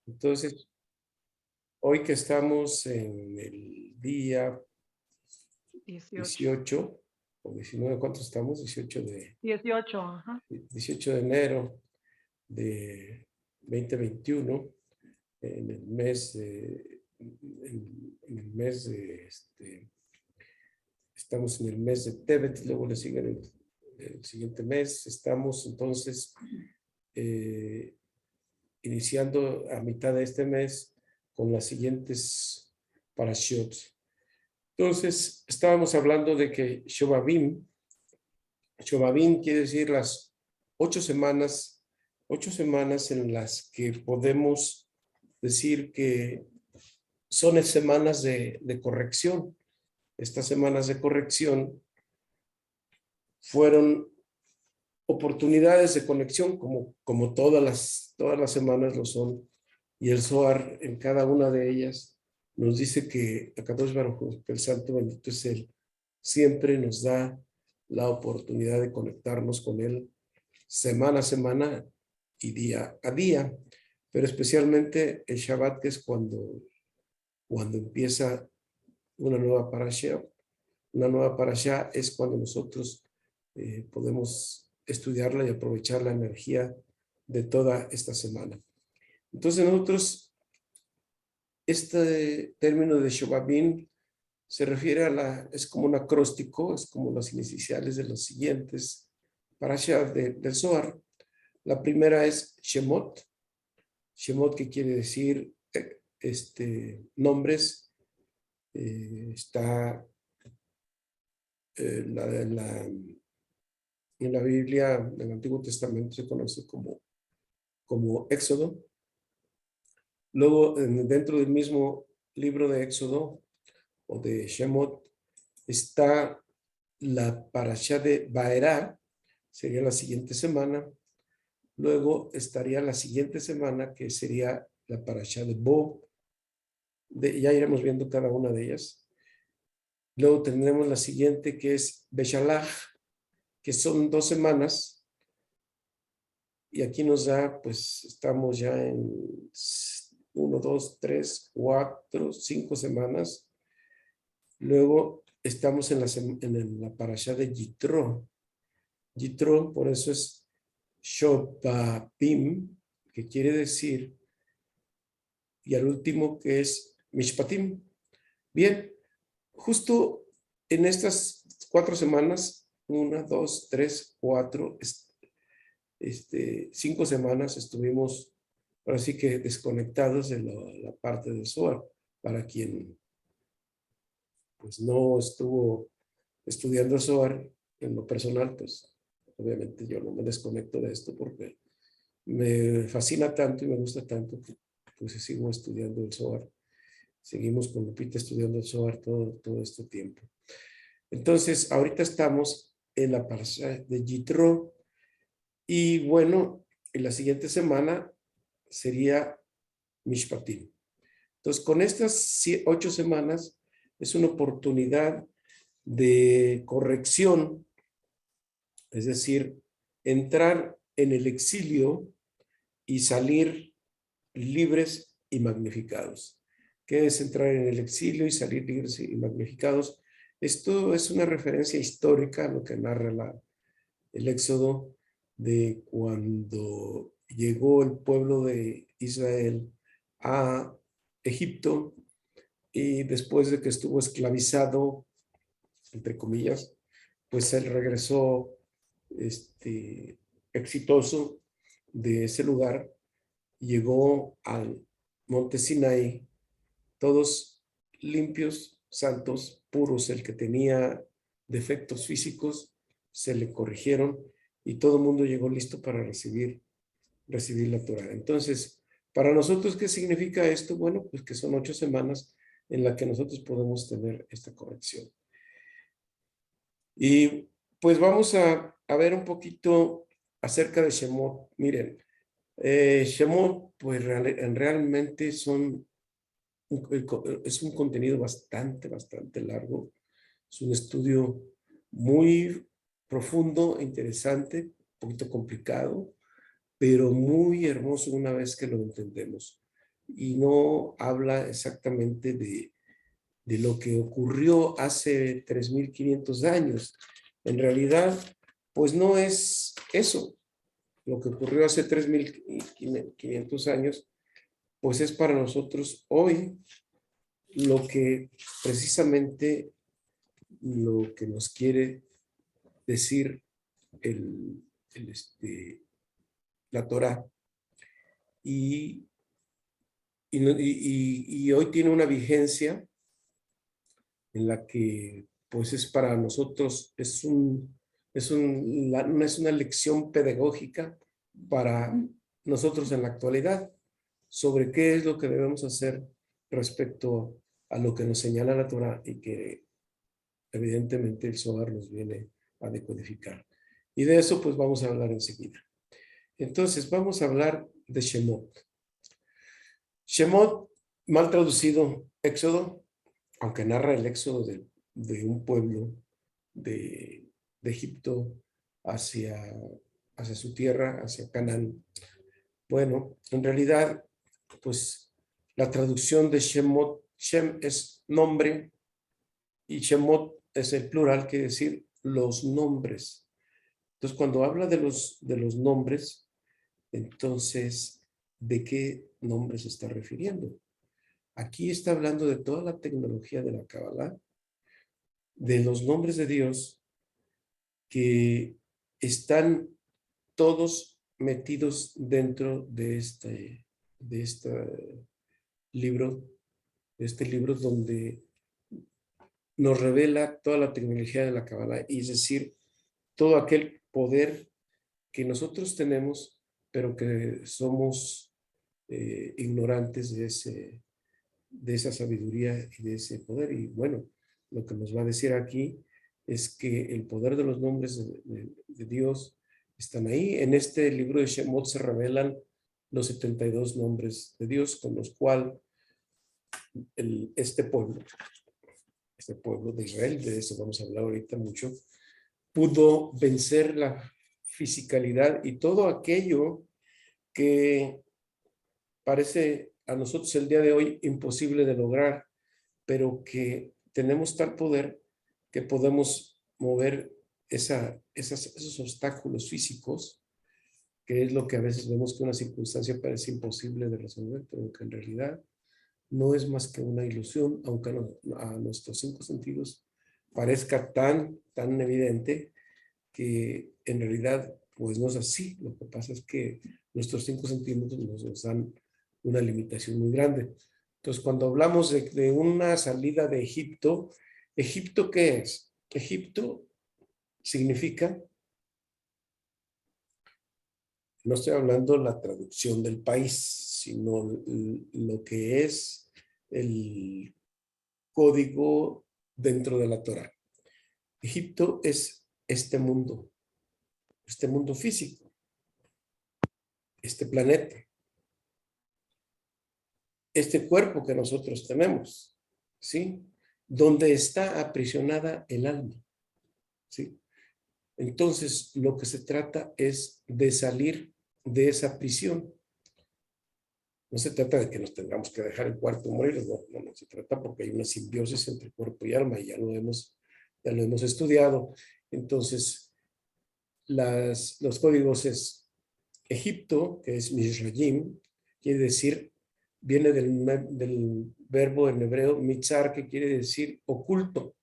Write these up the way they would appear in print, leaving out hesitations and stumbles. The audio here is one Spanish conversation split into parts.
Entonces, hoy que estamos en el día 18. 18 o 19, ¿cuántos estamos? 18, ajá. 18 de enero de 2021, en el mes de, en el mes de, estamos en el mes de Tebet, luego le sigue el siguiente mes, estamos entonces iniciando a mitad de este mes con las siguientes parashiot. Entonces, estábamos hablando de que Shobabim quiere decir las 8 semanas en las que podemos decir que son semanas de corrección. Estas semanas de corrección fueron oportunidades de conexión, como todas las semanas lo son. Y el Zohar en cada una de ellas nos dice que Akadosh Baruj Hu, que el Santo Bendito es Él, siempre nos da la oportunidad de conectarnos con Él semana a semana y día a día, pero especialmente el Shabbat, que es cuando empieza una nueva parasha. Una nueva parasha es cuando nosotros podemos estudiarla y aprovechar la energía de toda esta semana. Entonces nosotros, este término de Shobabim se refiere es como un acróstico, es como las iniciales de los siguientes parashas del Zohar. La primera es Shemot, que quiere decir nombres. Está en la Biblia del Antiguo Testamento se conoce como Éxodo. Luego, dentro del mismo libro de Éxodo o de Shemot, está la parashá de Baerá, sería la siguiente semana. Luego estaría la siguiente semana, que sería la parashá de Bo. Ya iremos viendo cada una de ellas. Luego tendremos la siguiente, que es Beshalach, que son 2 semanas. Y aquí nos da, pues estamos ya en 1, 2, 3, 4, 5 semanas. Luego estamos en la parashá de Yitro. Yitro, por eso es Shobabim, que quiere decir, y al último que es Mishpatim. Bien, justo en estas 4 semanas, 1, 2, 3, 4, 5 semanas estuvimos, ahora sí que desconectados de la parte del Zohar. Para quien pues no estuvo estudiando el Zohar en lo personal, pues obviamente yo no me desconecto de esto porque me fascina tanto y me gusta tanto que pues sigo estudiando el Zohar. Seguimos con Lupita estudiando el Zohar todo este tiempo. Entonces, ahorita estamos en la parasha de Yitro y bueno, en la siguiente semana sería Mishpatim. Entonces, con estas 8 semanas es una oportunidad de corrección, es decir, entrar en el exilio y salir libres y magnificados. ¿Qué es entrar en el exilio y salir libres y magnificados? Esto es una referencia histórica a lo que narra el Éxodo, de cuando llegó el pueblo de Israel a Egipto y después de que estuvo esclavizado, entre comillas, pues él regresó exitoso de ese lugar, llegó al monte Sinaí, todos limpios, santos, puros. El que tenía defectos físicos se le corrigieron y todo el mundo llegó listo para recibir la Torah. Entonces, para nosotros, ¿qué significa esto? Bueno, pues que son 8 semanas en las que nosotros podemos tener esta corrección. Y pues vamos a ver un poquito acerca de Shemot. Miren, Shemot, pues realmente es un contenido bastante largo. Es un estudio muy profundo, interesante, un poquito complicado, pero muy hermoso una vez que lo entendemos. y no habla exactamente de lo que ocurrió hace 3.500 años. En realidad, pues no es eso. Lo que ocurrió hace 3.500 años, pues es para nosotros hoy lo que precisamente lo que nos quiere decir el, la Torá. Y hoy tiene una vigencia en la que pues es para nosotros, es una lección pedagógica para nosotros en la actualidad sobre qué es lo que debemos hacer respecto a lo que nos señala la Torá y que evidentemente el Zohar nos viene a decodificar. Y de eso pues vamos a hablar enseguida. Entonces vamos a hablar de Shemot. Shemot, mal traducido, Éxodo, aunque narra el éxodo de un pueblo de Egipto hacia su tierra, hacia Canaán. Bueno, en realidad, pues la traducción de Shemot, Shem es nombre y Shemot es el plural, quiere decir los nombres. Entonces, cuando habla de los nombres, entonces, ¿de qué nombres se está refiriendo? Aquí está hablando de toda la tecnología de la Kabbalah, de los nombres de Dios que están todos metidos dentro de este libro, donde nos revela toda la tecnología de la Kabbalah, y es decir, todo aquel poder que nosotros tenemos, pero que somos ignorantes de esa sabiduría y de ese poder. Y bueno, lo que nos va a decir aquí es que el poder de los nombres de Dios están ahí. En este libro de Shemot se revelan los 72 nombres de Dios con los cuales este pueblo de Israel, de eso vamos a hablar ahorita mucho, pudo vencer la fisicalidad y todo aquello que parece a nosotros el día de hoy imposible de lograr, pero que tenemos tal poder que podemos mover esos obstáculos físicos, que es lo que a veces vemos que una circunstancia parece imposible de resolver, pero que en realidad no es más que una ilusión, aunque a nuestros 5 sentidos parezca tan evidente que en realidad pues no es así. Lo que pasa es que nuestros 5 sentidos nos dan una limitación muy grande. Entonces, cuando hablamos de una salida de Egipto, ¿Egipto qué es? Egipto significa, no estoy hablando la traducción del país, sino lo que es el código dentro de la Torá. Egipto es este mundo físico, este planeta, este cuerpo que nosotros tenemos, ¿sí? Donde está aprisionada el alma, ¿sí? Entonces, lo que se trata es de salir de esa prisión. No se trata de que nos tengamos que dejar el cuerpo morir, no se trata porque hay una simbiosis entre cuerpo y alma y ya lo hemos estudiado. Entonces, los códigos es Egipto, que es Mizrayim, quiere decir, viene del verbo en hebreo mitzar, que quiere decir oculto,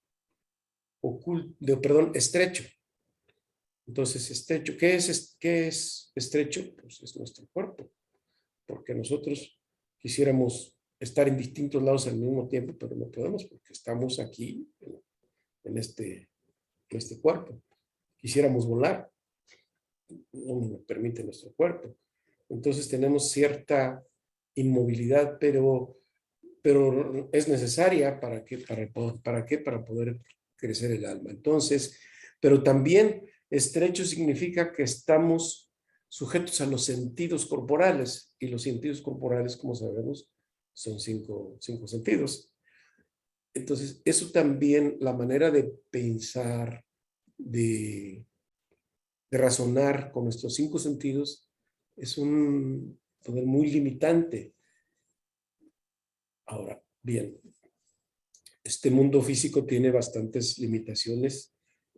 estrecho. Entonces, estrecho, ¿qué es estrecho? Pues es nuestro cuerpo, porque nosotros quisiéramos estar en distintos lados al mismo tiempo, pero no podemos porque estamos aquí en este cuerpo. Quisiéramos volar, no nos permite nuestro cuerpo. Entonces tenemos cierta inmovilidad, pero es necesaria para poder crecer el alma. Entonces, pero también estrecho significa que estamos sujetos a los sentidos corporales, y los sentidos corporales, como sabemos, son cinco sentidos. Entonces, eso también, la manera de pensar, de razonar con nuestros 5 sentidos, es un poder muy limitante. Ahora, bien, este mundo físico tiene bastantes limitaciones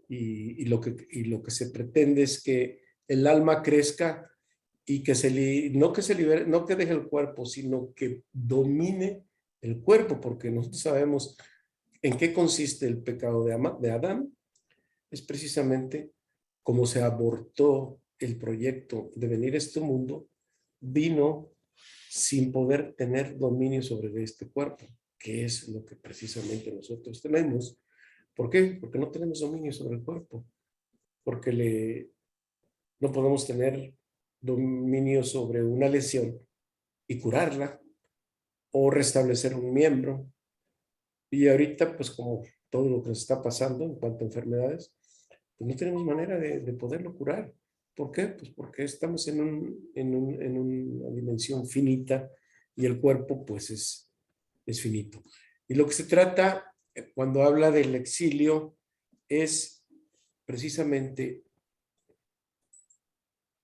y lo que se pretende es que el alma crezca y que no que se libere, no que deje el cuerpo, sino que domine el cuerpo, porque nosotros sabemos en qué consiste el pecado de Adán. Es precisamente como se abortó el proyecto de venir a este mundo, vino sin poder tener dominio sobre este cuerpo, que es lo que precisamente nosotros tenemos. ¿Por qué? Porque no tenemos dominio sobre el cuerpo, porque no podemos tener dominio sobre una lesión y curarla o restablecer un miembro. Y ahorita, pues como todo lo que nos está pasando en cuanto a enfermedades, pues no tenemos manera de poderlo curar. ¿Por qué? Pues porque estamos en una dimensión finita y el cuerpo pues es finito. Y lo que se trata cuando habla del exilio es precisamente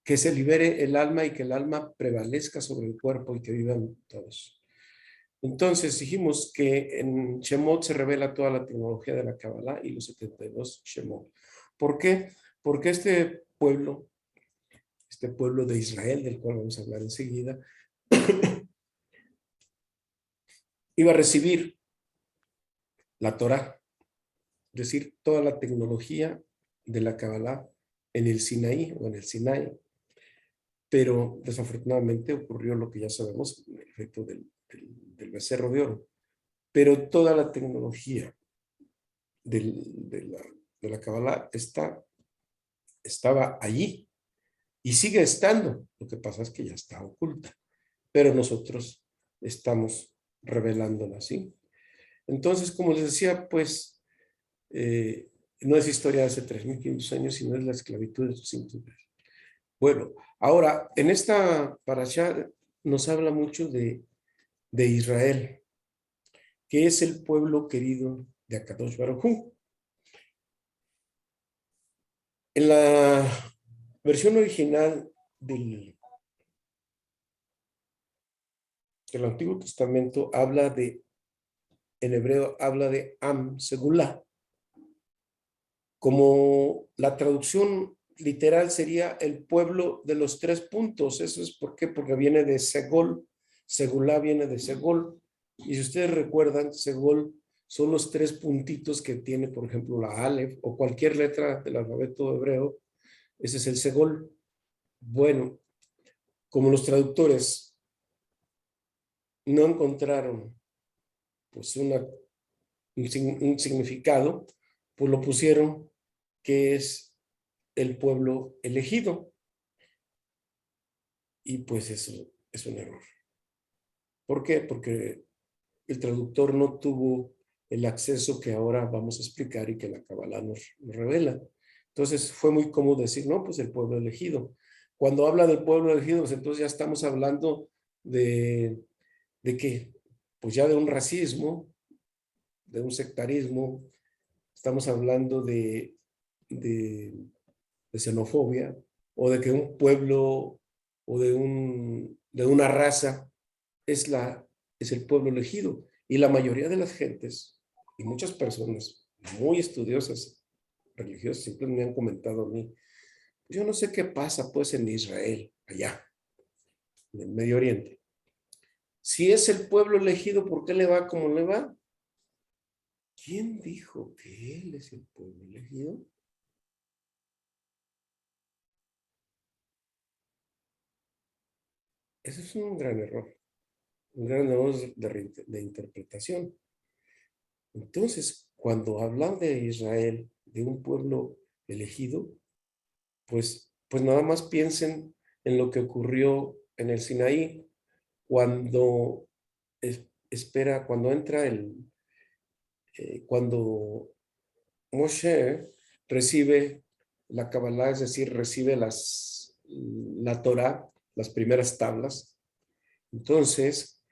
que se libere el alma y que el alma prevalezca sobre el cuerpo y que vivan todos. Entonces dijimos que en Shemot se revela toda la tecnología de la Kabbalah y los 72 Shemot. ¿Por qué? Porque este pueblo de Israel, del cual vamos a hablar enseguida, iba a recibir la Torah, es decir, toda la tecnología de la Kabbalah en el Sinaí o en el Sinai. Pero desafortunadamente ocurrió lo que ya sabemos, el efecto del becerro de oro. Pero toda la tecnología de la Kabbalah estaba allí y sigue estando. Lo que pasa es que ya está oculta, pero nosotros estamos revelándola así. Entonces, como les decía, pues no es historia de hace 3.500 años, sino es la esclavitud de sus intereses. Bueno, ahora, en esta parashá nos habla mucho de Israel, que es el pueblo querido de Akadosh Baruj Hu. En la versión original del Antiguo Testamento en hebreo habla de Am Segulá. Como la traducción literal sería el pueblo de los 3 puntos. Eso es porque viene de Segol. Segulá viene de Segol. Y si ustedes recuerdan, Segol son los 3 puntitos que tiene, por ejemplo, la Aleph o cualquier letra del alfabeto hebreo. Ese es el Segol. Bueno, como los traductores no encontraron pues un significado, pues lo pusieron que es el pueblo elegido. Y pues eso es un error. ¿Por qué? Porque el traductor no tuvo el acceso que ahora vamos a explicar y que la Kabbalah nos revela. Entonces fue muy cómodo decir, no, pues el pueblo elegido. Cuando habla del pueblo elegido, pues entonces ya estamos hablando ¿de qué? Pues ya de un racismo, de un sectarismo, estamos hablando de xenofobia, o de que un pueblo o de una raza es el pueblo elegido. Y la mayoría de las gentes y muchas personas muy estudiosas, religiosas, siempre me han comentado a mí, yo no sé qué pasa pues en Israel, allá, en el Medio Oriente. Si es el pueblo elegido, ¿por qué le va como le va? ¿Quién dijo que él es el pueblo elegido? Ese es un gran error de interpretación. Entonces, cuando hablan de Israel, de un pueblo elegido, pues nada más piensen en lo que ocurrió en el Sinaí, cuando cuando entra cuando Moshe recibe la Kabbalah, es decir, recibe la Torah, las primeras tablas. Entonces,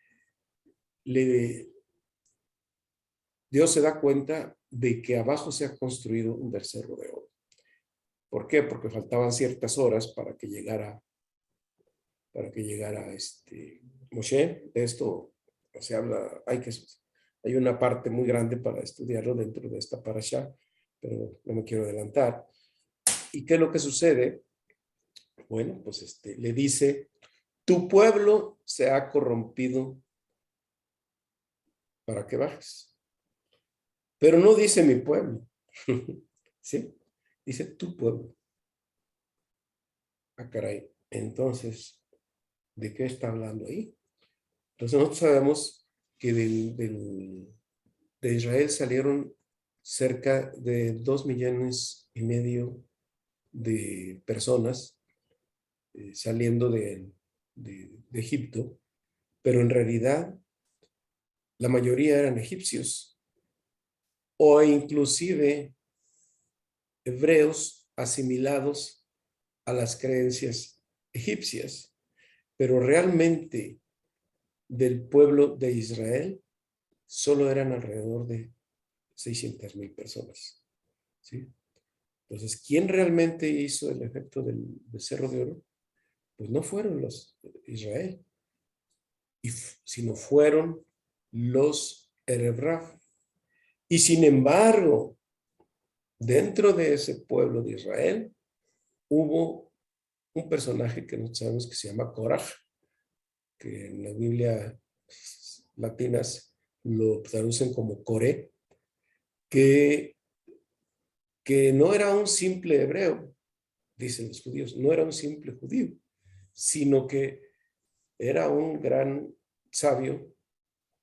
Dios se da cuenta de que abajo se ha construido un becerro de oro. ¿Por qué? Porque faltaban ciertas horas para que llegara Moshe. De esto se habla, hay una parte muy grande para estudiarlo dentro de esta parashá, pero no me quiero adelantar. ¿Y qué es lo que sucede? Bueno, pues le dice, tu pueblo se ha corrompido para que bajes. Pero no dice mi pueblo, ¿sí? Dice tu pueblo. Ah, caray. Entonces, ¿de qué está hablando ahí? Entonces nosotros sabemos que de Israel salieron cerca de 2,5 millones de personas saliendo de Egipto, pero en realidad la mayoría eran egipcios o inclusive hebreos asimilados a las creencias egipcias, pero realmente del pueblo de Israel solo eran alrededor de 600,000 personas, ¿sí? Entonces, ¿quién realmente hizo el efecto del becerro de oro? Pues no fueron los Israel, sino fueron los Erebraf. Y sin embargo, dentro de ese pueblo de Israel, hubo un personaje que no sabemos que se llama Korah, que en la Biblia latinas lo traducen como Coré, que no era un simple hebreo, dicen los judíos, no era un simple judío, sino que era un gran sabio,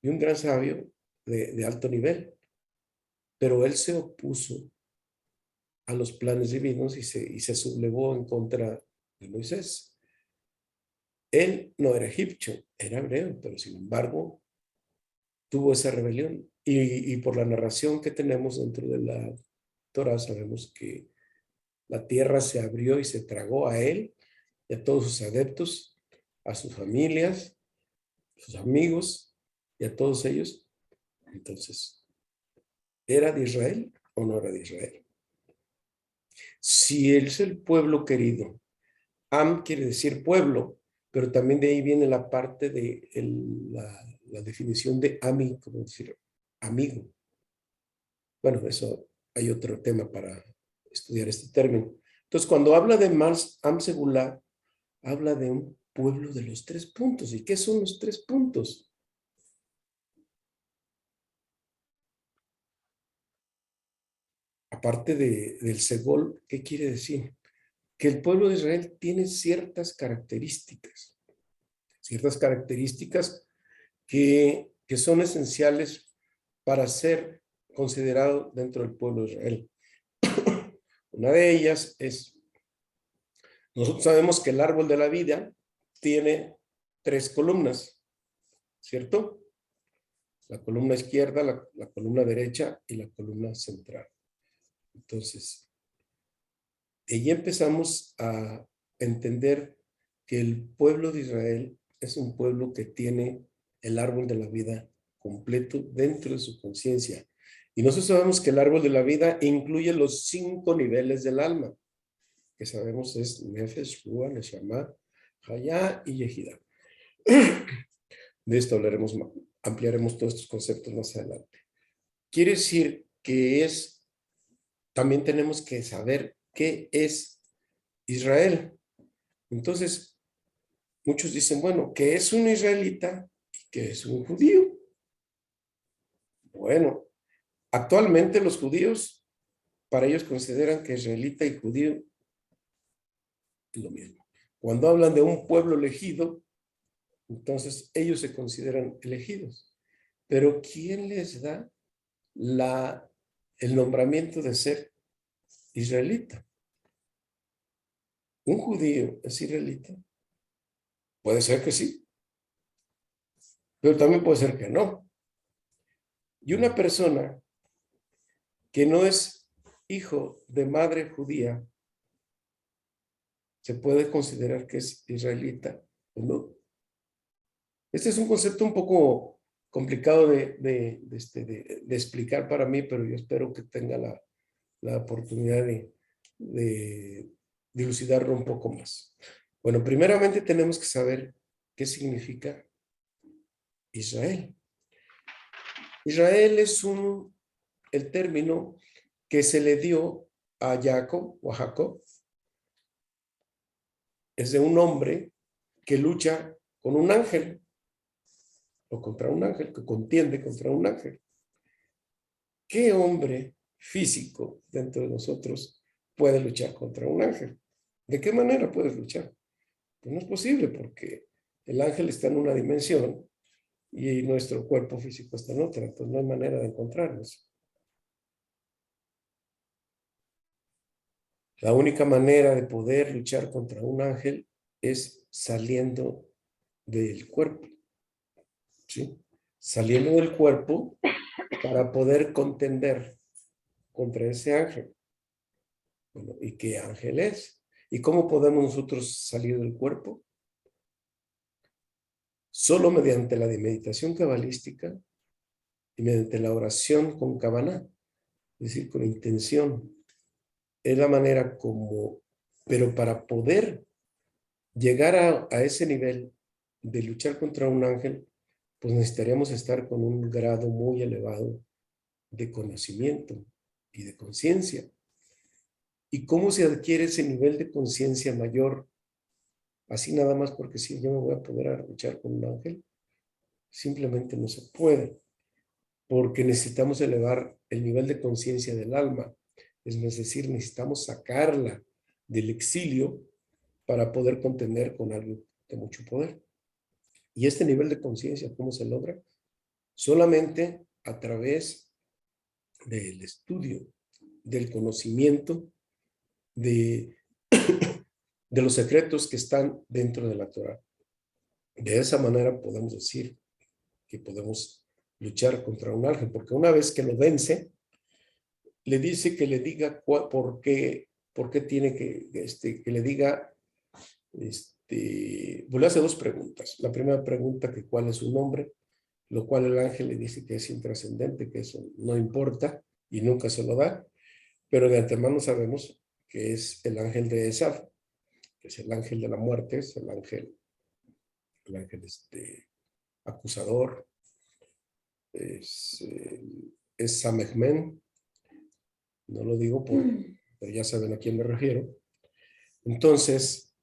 y un gran sabio de alto nivel, pero él se opuso a los planes divinos y se sublevó en contra de Moisés. Él no era egipcio, era hebreo, pero sin embargo tuvo esa rebelión. Y por la narración que tenemos dentro de la Torah sabemos que la tierra se abrió y se tragó a él y a todos sus adeptos, a sus familias, a sus amigos y a todos ellos. Entonces, ¿era de Israel o no era de Israel? Si él es el pueblo querido, Am quiere decir pueblo, pero también de ahí viene la parte de la definición de Ami, como decir amigo. Bueno, eso hay otro tema para estudiar este término. Entonces, cuando habla de Am Segulá, habla de un pueblo de los 3 puntos. ¿Y qué son los 3 puntos? Aparte del Segol, ¿qué quiere decir? Que el pueblo de Israel tiene ciertas características que son esenciales para ser considerado dentro del pueblo de Israel. Una de ellas es, nosotros sabemos que el árbol de la vida tiene 3 columnas, ¿cierto? La columna izquierda, la columna derecha y la columna central. Entonces, ahí empezamos a entender que el pueblo de Israel es un pueblo que tiene el árbol de la vida completo dentro de su conciencia. Y nosotros sabemos que el árbol de la vida incluye los 5 niveles del alma, que sabemos es Nefesh, Ruach, Neshama, Hayá y Yehida. De esto hablaremos, ampliaremos todos estos conceptos más adelante. Quiere decir que también tenemos que saber qué es Israel. Entonces, muchos dicen, bueno, ¿qué es un israelita y qué es un judío? Bueno, actualmente los judíos, para ellos consideran que israelita y judío es lo mismo. Cuando hablan de un pueblo elegido, entonces ellos se consideran elegidos. Pero ¿quién les da el nombramiento de ser israelita? ¿Un judío es israelita? Puede ser que sí, pero también puede ser que no. Y una persona que no es hijo de madre judía, ¿se puede considerar que es israelita o no? Este es un concepto un poco complicado de explicar para mí, pero yo espero que tenga la oportunidad de dilucidarlo un poco más. Bueno, primeramente tenemos que saber qué significa Israel. Israel es el término que se le dio a Jacob o a Jacob. Es de un hombre que lucha con un ángel o contra un ángel, que contiende contra un ángel. ¿Qué hombre físico dentro de nosotros puede luchar contra un ángel? ¿De qué manera puedes luchar? Pues no es posible porque el ángel está en una dimensión y nuestro cuerpo físico está en otra, entonces no hay manera de encontrarnos. La única manera de poder luchar contra un ángel es saliendo del cuerpo, ¿sí? Saliendo del cuerpo para poder contender contra ese ángel. Bueno, ¿y qué ángel es? ¿Y cómo podemos nosotros salir del cuerpo? Solo mediante la meditación cabalística y mediante la oración con kavaná, es decir, con intención. Es la manera como, pero para poder llegar a ese nivel de luchar contra un ángel, pues necesitaríamos estar con un grado muy elevado de conocimiento y de conciencia. ¿Y cómo se adquiere ese nivel de conciencia mayor? Así nada más porque si yo me voy a poder luchar con un ángel, simplemente no se puede, porque necesitamos elevar el nivel de conciencia del alma. Es decir, necesitamos sacarla del exilio para poder contender con algo de mucho poder. Y este nivel de conciencia, ¿cómo se logra? Solamente a través del estudio, del conocimiento, de, de los secretos que están dentro de la Torah. De esa manera podemos decir que podemos luchar contra un ángel, porque una vez que lo vence, le dice que le diga por qué tiene que le diga, pues le hace dos preguntas. La primera pregunta, que cuál es su nombre, lo cual el ángel le dice que es intrascendente, que eso no importa y nunca se lo da, pero de antemano sabemos que es el ángel de Esaf, que es el ángel de la muerte, es el ángel acusador, es Samehmen, no lo digo pero ya saben a quién me refiero. Entonces,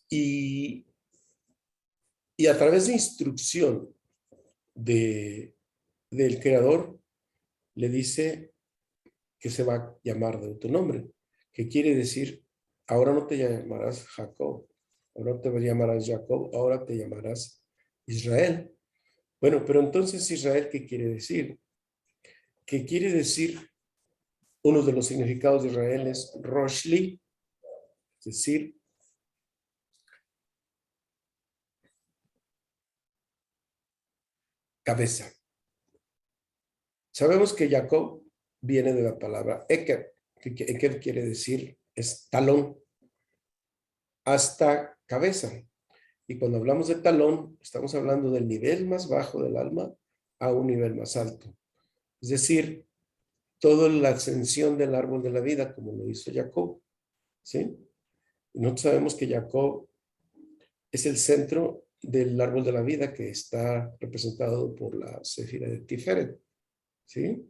y a través de instrucción del creador, le dice que se va a llamar de tu nombre, que quiere decir, ahora no te llamarás Jacob, ahora no te llamarás Jacob, ahora te llamarás Israel. Bueno, pero entonces Israel, ¿qué quiere decir? ¿Qué quiere decir? Uno de los significados de Israel es Roshli, es decir, cabeza. Sabemos que Jacob viene de la palabra Eker, que Eker quiere decir es talón, hasta cabeza. Y cuando hablamos de talón, estamos hablando del nivel más bajo del alma a un nivel más alto. Es decir, toda la ascensión del árbol de la vida, como lo hizo Jacob, ¿sí? Y nosotros sabemos que Jacob es el centro del árbol de la vida, que está representado por la céfira de Tiferet, ¿sí?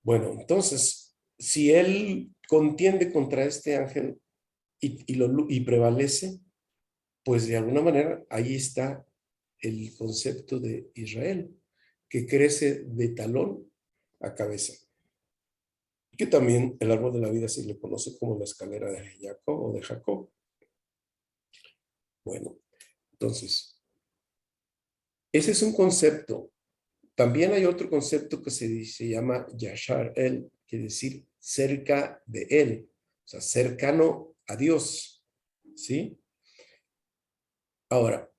Bueno, entonces, si él contiende contra este ángel y prevalece, pues de alguna manera ahí está el concepto de Israel, que crece de talón a cabeza. Que también el árbol de la vida se le conoce como la escalera de Jacob o de Jacob. Bueno, entonces, ese es un concepto. También hay otro concepto que se llama Yashar El, quiere decir cerca de él, o sea, cercano a Dios, ¿sí? Ahora,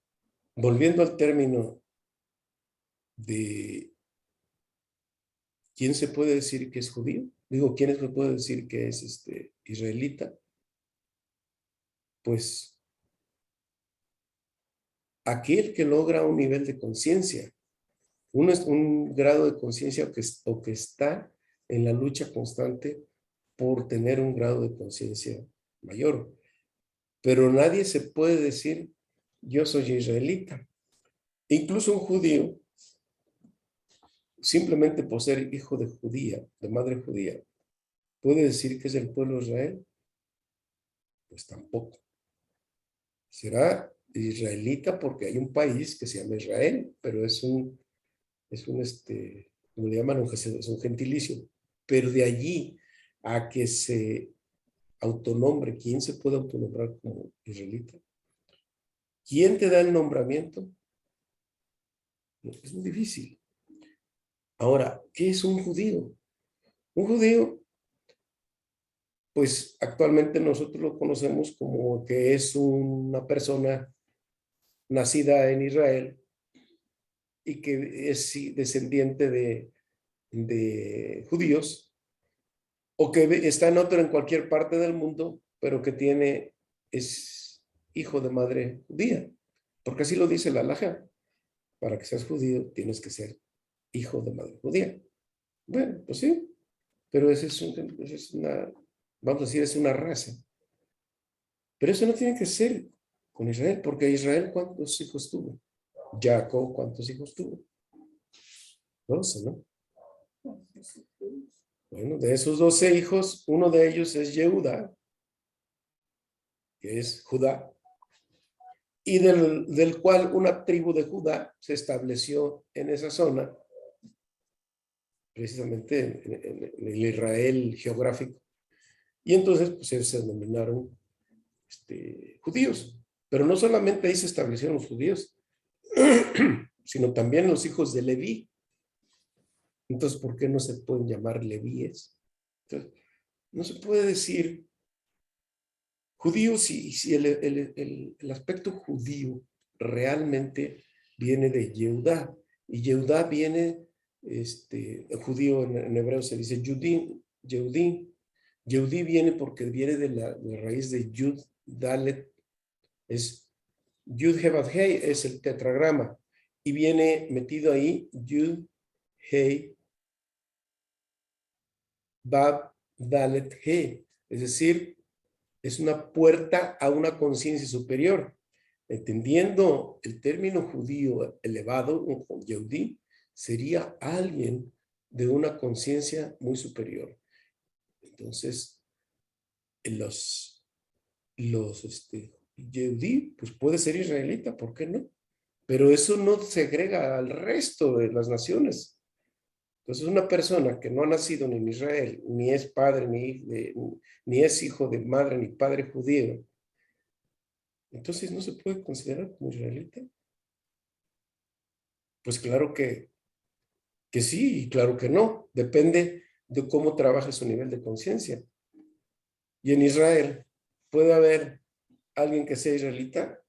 volviendo al término de quién se puede decir que es judío, digo, ¿quién se puede decir que es israelita? Pues aquel que logra un nivel de conciencia, un grado de conciencia o que está en la lucha constante por tener un grado de conciencia mayor. Pero nadie se puede decir, yo soy israelita. Incluso un judío simplemente por ser hijo de judía, de madre judía, ¿puede decir que es del pueblo de Israel? Pues tampoco. Será israelita porque hay un país que se llama Israel, pero es un como le llaman, es un gentilicio. Pero de allí a que se autonombre, ¿quién se puede autonombrar como israelita? ¿Quién te da el nombramiento? Es muy difícil. Ahora, ¿qué es un judío? Un judío, pues actualmente nosotros lo conocemos como que es una persona nacida en Israel y que es descendiente de judíos, o que está en cualquier parte del mundo, pero que es hijo de madre judía, porque así lo dice la halajá. Para que seas judío tienes que ser hijo de madre judía. Bueno, pues sí, pero ese es una, vamos a decir, es una raza. Pero eso no tiene que ser con Israel, porque Israel, ¿cuántos hijos tuvo? Jacob, ¿cuántos hijos tuvo? 12, ¿no? Bueno, de esos 12 hijos, uno de ellos es Yehuda, que es Judá, y del cual una tribu de Judá se estableció en esa zona, precisamente en el Israel geográfico. Y entonces pues ellos se denominaron judíos. Pero no solamente ahí se establecieron los judíos, sino también los hijos de Leví. Entonces, ¿por qué no se pueden llamar levíes? Entonces, no se puede decir judío si el aspecto judío realmente viene de Yehudá. Y Yehudá viene, judío en hebreo se dice Yehudí. Yehudí viene porque viene de la raíz de Yud, Dalet, es Yud Hevad Hei, es el tetragrama, y viene metido ahí Yud, Hei, Bab, Dalet, He, es decir, es una puerta a una conciencia superior. Entendiendo el término judío elevado, un Yehudí, sería alguien de una conciencia muy superior. Entonces, Yehudí, pues puede ser israelita, ¿por qué no? Pero eso no segrega al resto de las naciones. Entonces, una persona que no ha nacido ni en Israel, ni es padre, ni es hijo de madre ni padre judío, entonces no se puede considerar como israelita. Pues claro que sí y claro que no. Depende de cómo trabaje su nivel de conciencia. Y en Israel, ¿puede haber alguien que sea israelita?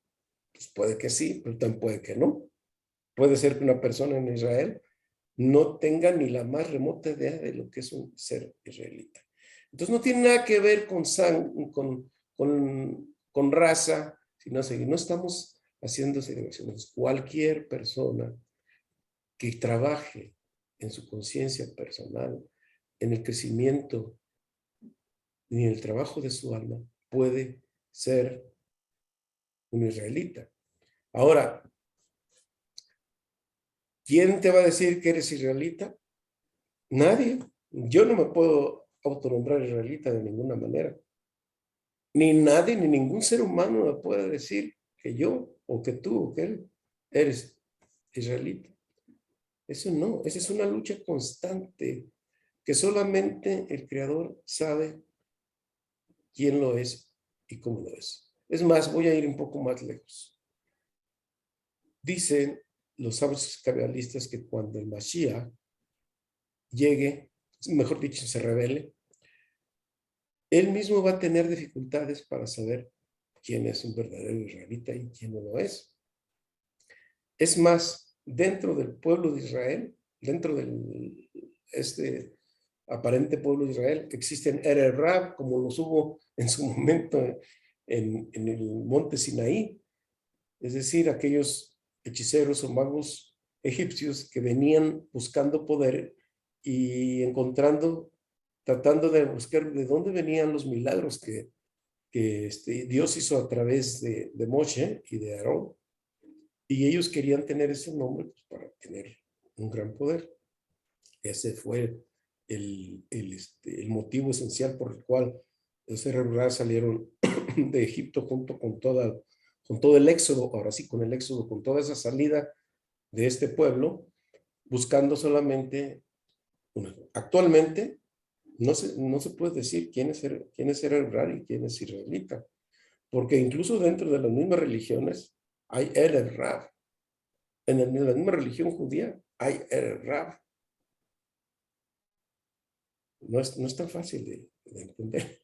Pues puede que sí, pero también puede que no. Puede ser que una persona en Israel no tenga ni la más remota idea de lo que es un ser israelita. Entonces no tiene nada que ver con raza, sino no estamos haciendo segregaciones. Cualquier persona que trabaje en su conciencia personal, en el crecimiento y en el trabajo de su alma, puede ser un israelita. Ahora, ¿quién te va a decir que eres israelita? Nadie. Yo no me puedo autonombrar israelita de ninguna manera. Ni nadie, ni ningún ser humano me puede decir que yo, o que tú, o que él, eres israelita. Eso no, esa es una lucha constante que solamente el Creador sabe quién lo es y cómo lo es. Es más, voy a ir un poco más lejos. Dicen los sabios cabalistas que cuando el Mashiach llegue, mejor dicho, se revele, él mismo va a tener dificultades para saber quién es un verdadero israelita y quién no lo es. Es más, dentro del pueblo de Israel, dentro del aparente pueblo de Israel, existen Erer Rab, como los hubo en su momento en el monte Sinaí, es decir, aquellos hechiceros o magos egipcios que venían buscando poder y tratando de buscar de dónde venían los milagros que Dios hizo a través de Moshe y de Aarón. Y ellos querían tener ese nombre pues, para tener un gran poder. Ese fue el motivo esencial por el cual los Ra salieron de Egipto junto con todo el éxodo, ahora sí con el éxodo, con toda esa salida de este pueblo, buscando solamente, actualmente no se puede decir quién es Ra y quién es israelita, porque incluso dentro de las mismas religiones hay Ra. En la misma religión judía hay Ra. No es tan fácil de entender.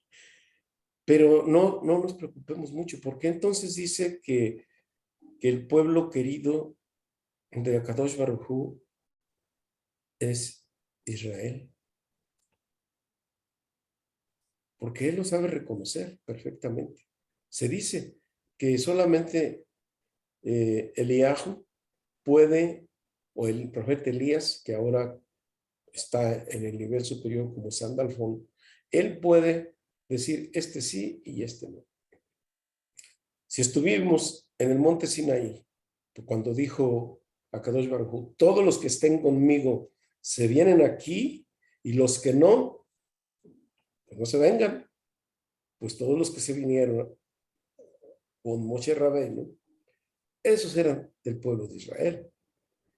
Pero no nos preocupemos mucho, porque entonces dice que el pueblo querido de Akadosh Baruj Hu es Israel. Porque él lo sabe reconocer perfectamente. Se dice que solamente Eliahu puede, o el profeta Elías, que ahora está en el nivel superior como Sandalfón, él puede decir este sí y este no. Si estuvimos en el monte Sinaí, cuando dijo a Kadosh Baruj Hu, todos los que estén conmigo se vienen aquí y los que no, pues no se vengan. Pues todos los que se vinieron con Moshe Rabbeinu, esos eran del pueblo de Israel.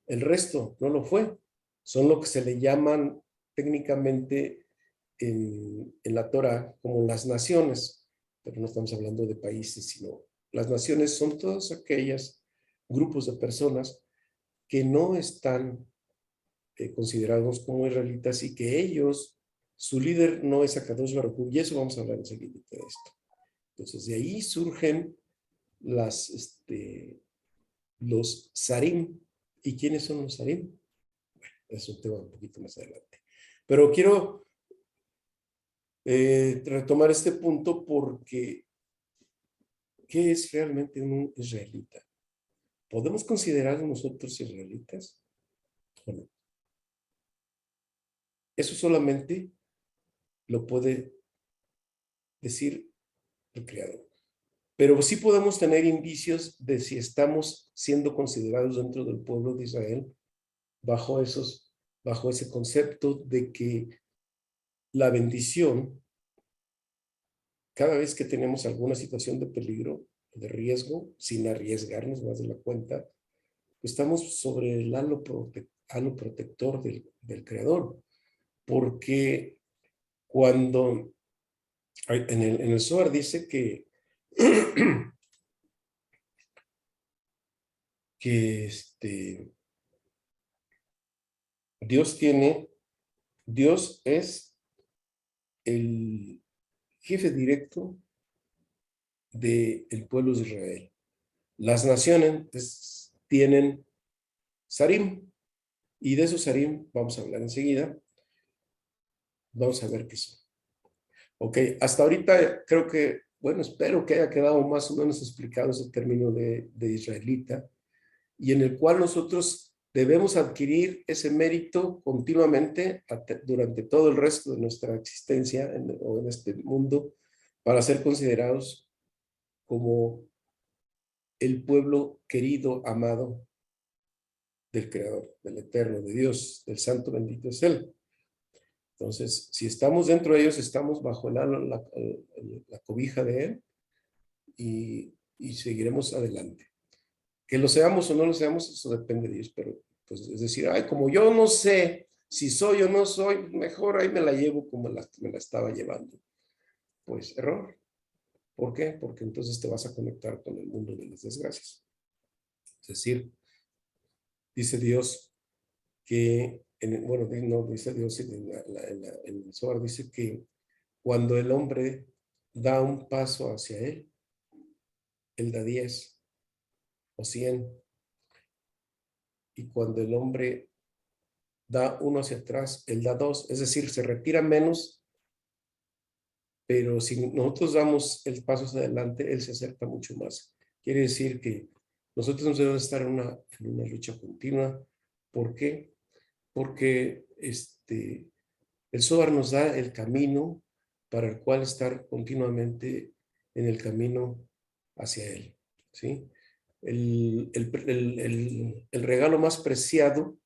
El resto no lo fue. Son lo que se le llaman técnicamente en la Torah como las naciones, pero no estamos hablando de países, sino las naciones son todos aquellos grupos de personas que no están considerados como israelitas y que ellos, su líder no es Akadosh Baruj Hu, y eso vamos a hablar enseguida de esto. Entonces, de ahí surgen los Sarim. ¿Y quiénes son los Sarim? Bueno, es un tema un poquito más adelante. Pero quiero retomar este punto porque ¿qué es realmente un israelita? ¿Podemos considerarnos nosotros israelitas o no? Eso solamente lo puede decir el Creador. Pero sí podemos tener indicios de si estamos siendo considerados dentro del pueblo de Israel bajo ese concepto de que la bendición, cada vez que tenemos alguna situación de peligro, de riesgo, sin arriesgarnos más de la cuenta, estamos sobre el halo protector del Creador. Porque cuando en el Zohar dice que Dios es el jefe directo del pueblo de Israel. Las naciones pues, tienen Sarim, y de esos Sarim vamos a hablar enseguida. Vamos a ver qué son. Ok, hasta ahorita creo que, bueno, espero que haya quedado más o menos explicado ese término de israelita, y en el cual nosotros debemos adquirir ese mérito continuamente durante todo el resto de nuestra existencia en este mundo para ser considerados como el pueblo querido, amado del Creador, del Eterno, de Dios, del Santo bendito es Él. Entonces, si estamos dentro de ellos, estamos bajo la cobija de Él y seguiremos adelante. Que lo seamos o no lo seamos, eso depende de ellos, pero pues es decir, ay, como yo no sé si soy o no soy, mejor ahí me la llevo como me la estaba llevando. Pues error. ¿Por qué? Porque entonces te vas a conectar con el mundo de las desgracias. Es decir, dice Dios que, bueno, no dice Dios, en el Zohar dice que cuando el hombre da un paso hacia él da 10 o 100. Y cuando el hombre da uno hacia atrás, él da 2. Es decir, se retira menos, pero si nosotros damos el paso hacia adelante, él se acerca mucho más. Quiere decir que nosotros nos debemos estar en una lucha continua. ¿Por qué? Porque el Zohar nos da el camino para el cual estar continuamente en el camino hacia él, ¿sí? El regalo más preciado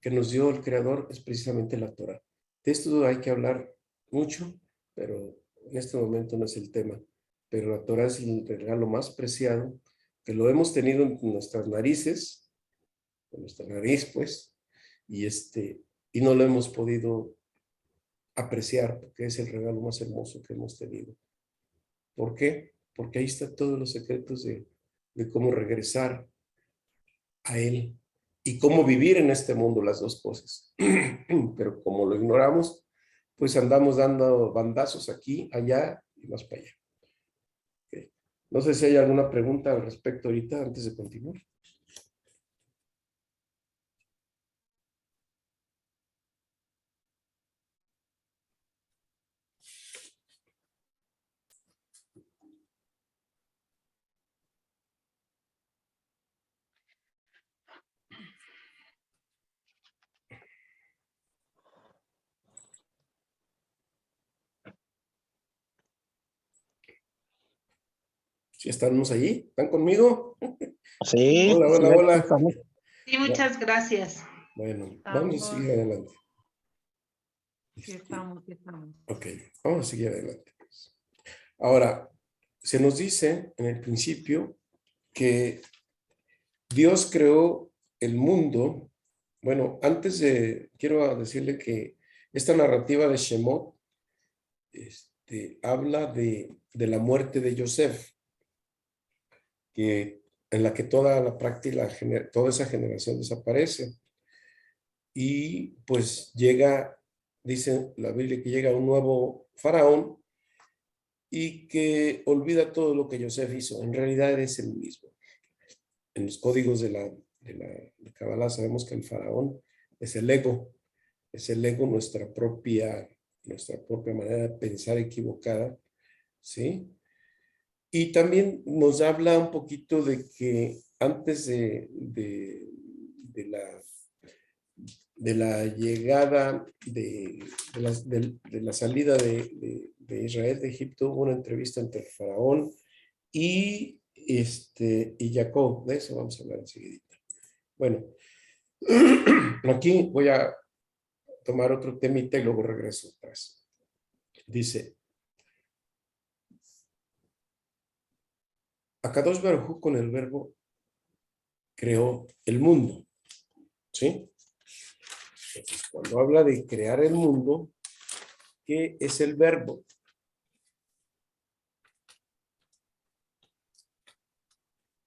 que nos dio el Creador es precisamente la Torah. De esto hay que hablar mucho, pero en este momento no es el tema. Pero la Torah es el regalo más preciado, que lo hemos tenido en nuestras narices, en nuestra nariz, pues, y no lo hemos podido apreciar, porque es el regalo más hermoso que hemos tenido. ¿Por qué? Porque ahí están todos los secretos de cómo regresar a Él y cómo vivir en este mundo, las dos cosas. Pero como lo ignoramos, pues andamos dando bandazos aquí, allá y más para allá. Okay. No sé si hay alguna pregunta al respecto ahorita antes de continuar. Si estamos allí, ¿están conmigo? Sí, Hola, hola, sí, aquí hola. estamos. Sí, muchas gracias. Bueno, vamos a seguir adelante. Sí estamos, sí estamos. Ok, vamos a seguir adelante. Ahora, se nos dice en el principio que Dios creó el mundo. Bueno, quiero decirle que esta narrativa de Shemot habla de la muerte de Yosef, en la que toda la práctica, toda esa generación desaparece. Y pues dice la Biblia que llega un nuevo faraón y que olvida todo lo que Yosef hizo. En realidad es el mismo. En los códigos de Kabbalah sabemos que el faraón es el ego, nuestra propia manera de pensar equivocada, ¿sí? Y también nos habla un poquito de que antes de la llegada de la salida de Israel de Egipto, hubo una entrevista entre el faraón y Jacob. De eso vamos a hablar enseguidita. Bueno, aquí voy a tomar otro temita y luego regreso atrás. Dice, Akadosh Baruj Hu con el verbo creó el mundo, ¿sí? Entonces, cuando habla de crear el mundo, ¿qué es el verbo?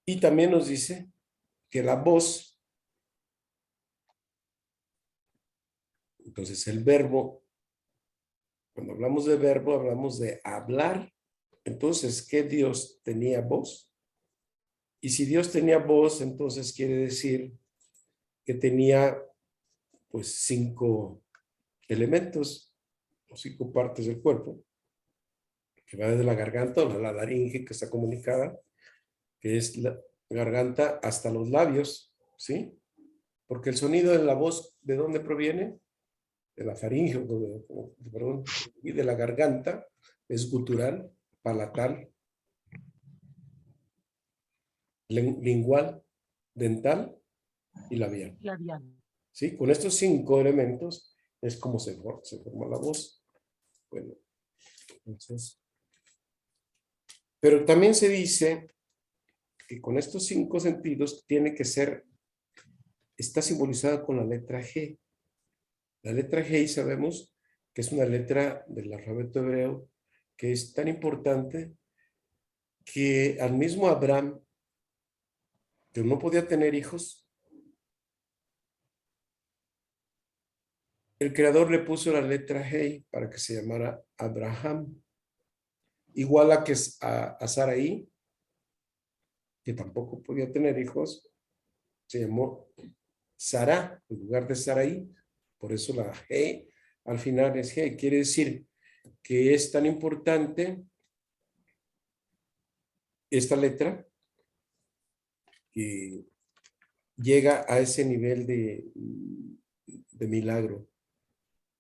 Y también nos dice que la voz, entonces el verbo, cuando hablamos de verbo, hablamos de hablar. Entonces, ¿qué Dios tenía voz? Y si Dios tenía voz, entonces quiere decir que tenía pues 5 elementos o 5 partes del cuerpo, que va desde la garganta o la laringe que está comunicada, que es la garganta hasta los labios, ¿sí? Porque el sonido de la voz, ¿de dónde proviene? De la faringe, perdón, y de la garganta, es gutural, palatal, lingual, dental y labial. Labial. ¿Sí? Con estos 5 elementos es como se forma la voz. Bueno, entonces, pero también se dice que con estos 5 sentidos está simbolizada con la letra G. La letra G sabemos que es una letra del alfabeto hebreo que es tan importante que al mismo Abraham, que no podía tener hijos, el Creador le puso la letra G para que se llamara Abraham, igual a Saraí, que tampoco podía tener hijos, se llamó Sara en lugar de Saraí, por eso la G al final es G, quiere decir que es tan importante esta letra que llega a ese nivel de milagro.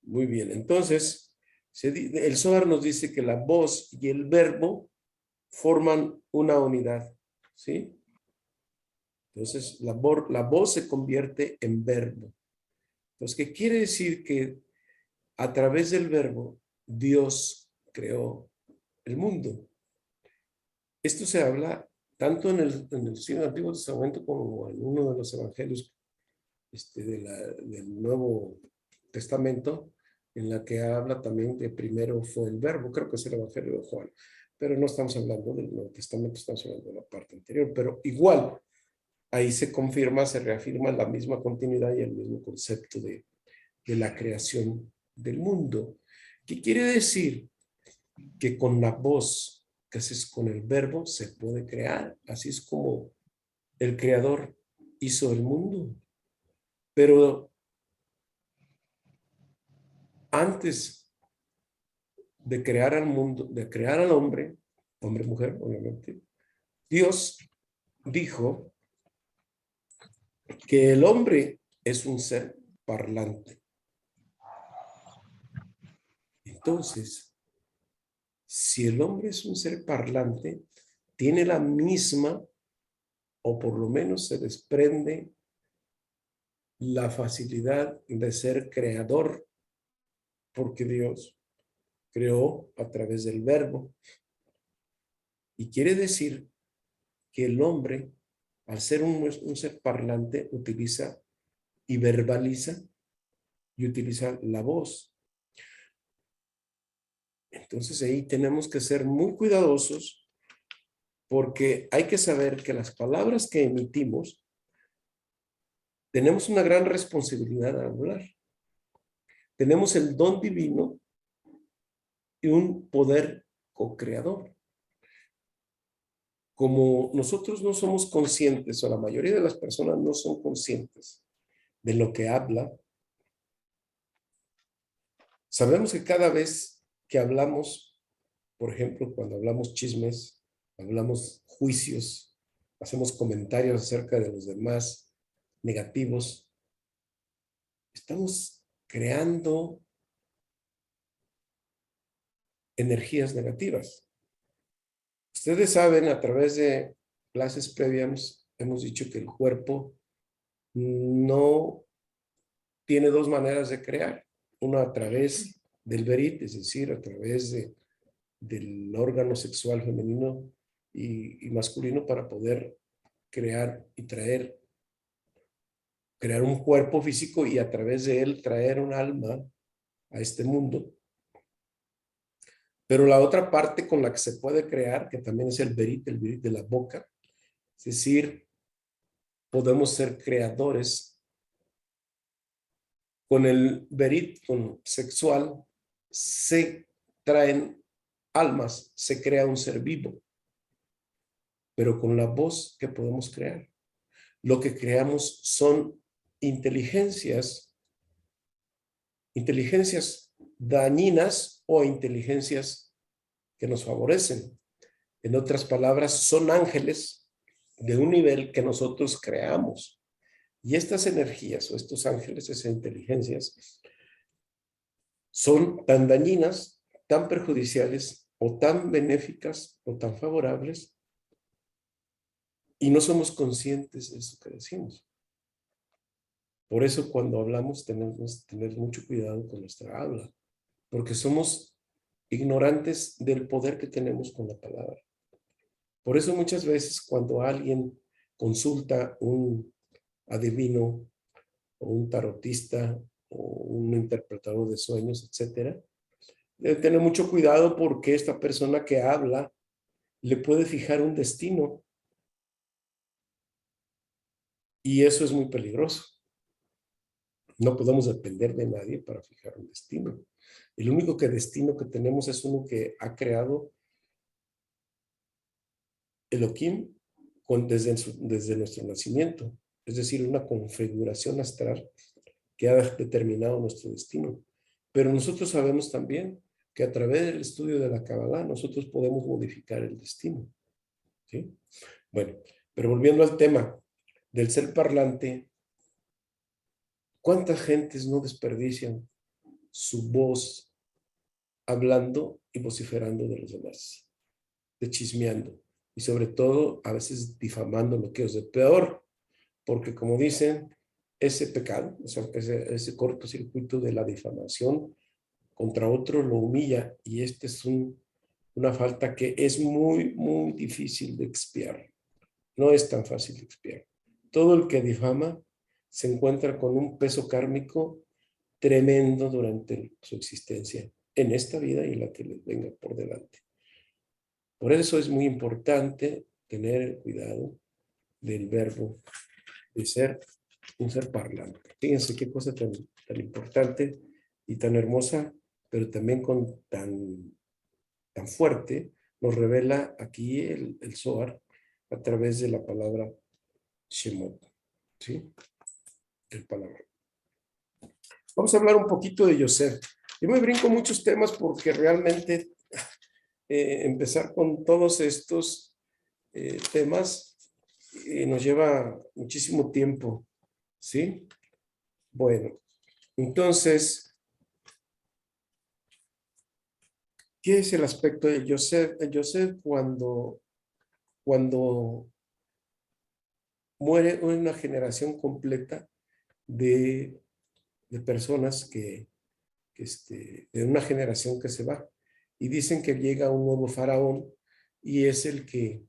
Muy bien, entonces el Zohar nos dice que la voz y el verbo forman una unidad, ¿sí? Entonces la voz se convierte en verbo Entonces, ¿qué quiere decir? Que a través del verbo, Dios creó el mundo. Esto se habla tanto en el Antiguo Testamento como en uno de los evangelios del Nuevo Testamento, en la que habla también que primero fue el verbo, creo que es el Evangelio de Juan, pero no estamos hablando del Nuevo Testamento, estamos hablando de la parte anterior, pero igual, ahí se confirma, se reafirma la misma continuidad y el mismo concepto de la creación del mundo. ¿Qué quiere decir? Que con la voz, que es con el verbo, se puede crear. Así es como el creador hizo el mundo. Pero antes de crear al mundo, de crear al hombre, mujer, obviamente, Dios dijo que el hombre es un ser parlante. Entonces, si el hombre es un ser parlante, tiene la misma, o por lo menos se desprende la facilidad de ser creador, porque Dios creó a través del verbo. Y quiere decir que el hombre, al ser un ser parlante, utiliza y verbaliza y utiliza la voz. Entonces ahí tenemos que ser muy cuidadosos, porque hay que saber que las palabras que emitimos, tenemos una gran responsabilidad al hablar. Tenemos el don divino y un poder co-creador. Como nosotros no somos conscientes, o la mayoría de las personas no son conscientes de lo que habla, sabemos que cada vez que hablamos, por ejemplo, cuando hablamos chismes, hablamos juicios, hacemos comentarios acerca de los demás negativos, estamos creando energías negativas. Ustedes saben, a través de clases previas, hemos dicho que el cuerpo no tiene dos maneras de crear. Una a través del verit, es decir, a través del órgano sexual femenino y masculino, para poder crear y crear un cuerpo físico y a través de él traer un alma a este mundo. Pero la otra parte con la que se puede crear, que también es el verit de la boca, es decir, podemos ser creadores. Con el verit, con sexual, se traen almas, se crea un ser vivo. Pero con la voz, ¿qué podemos crear? Lo que creamos son inteligencias dañinas o inteligencias que nos favorecen. En otras palabras, son ángeles de un nivel que nosotros creamos. Y estas energías o estos ángeles, esas inteligencias, son tan dañinas, tan perjudiciales o tan benéficas o tan favorables, y no somos conscientes de eso que decimos. Por eso cuando hablamos tenemos que tener mucho cuidado con nuestra habla, porque somos ignorantes del poder que tenemos con la palabra. Por eso muchas veces cuando alguien consulta un adivino o un tarotista o un interpretador de sueños, etcétera, debe tener mucho cuidado, porque esta persona que habla le puede fijar un destino, y eso es muy peligroso. No podemos depender de nadie para fijar un destino. El único destino que tenemos es uno que ha creado Elohim desde nuestro nacimiento, es decir, una configuración astral que ha determinado nuestro destino. Pero nosotros sabemos también que a través del estudio de la Kabbalah nosotros podemos modificar el destino. ¿Sí? Bueno, pero volviendo al tema del ser parlante, ¿cuántas gentes no desperdician su voz hablando y vociferando de los demás, de chismeando, y sobre todo a veces difamando lo que es de peor? Porque como dicen, ese pecado, o sea, ese cortocircuito de la difamación contra otro lo humilla, y este es una falta que es muy, muy difícil de expiar. No es tan fácil de expiar. Todo el que difama se encuentra con un peso kármico tremendo durante su existencia, en esta vida y en la que les venga por delante. Por eso es muy importante tener el cuidado del verbo, de ser un ser parlante. Fíjense qué cosa tan importante y tan hermosa, pero también tan fuerte, nos revela aquí el Zohar a través de la palabra Shemot, ¿sí? El palabra. Vamos a hablar un poquito de Yosef. Yo me brinco muchos temas porque realmente empezar con todos estos temas nos lleva muchísimo tiempo, ¿sí? Bueno, entonces, ¿qué es el aspecto de Yosef? Yosef cuando muere una generación completa de personas de una generación que se va. Y dicen que llega un nuevo faraón y es el que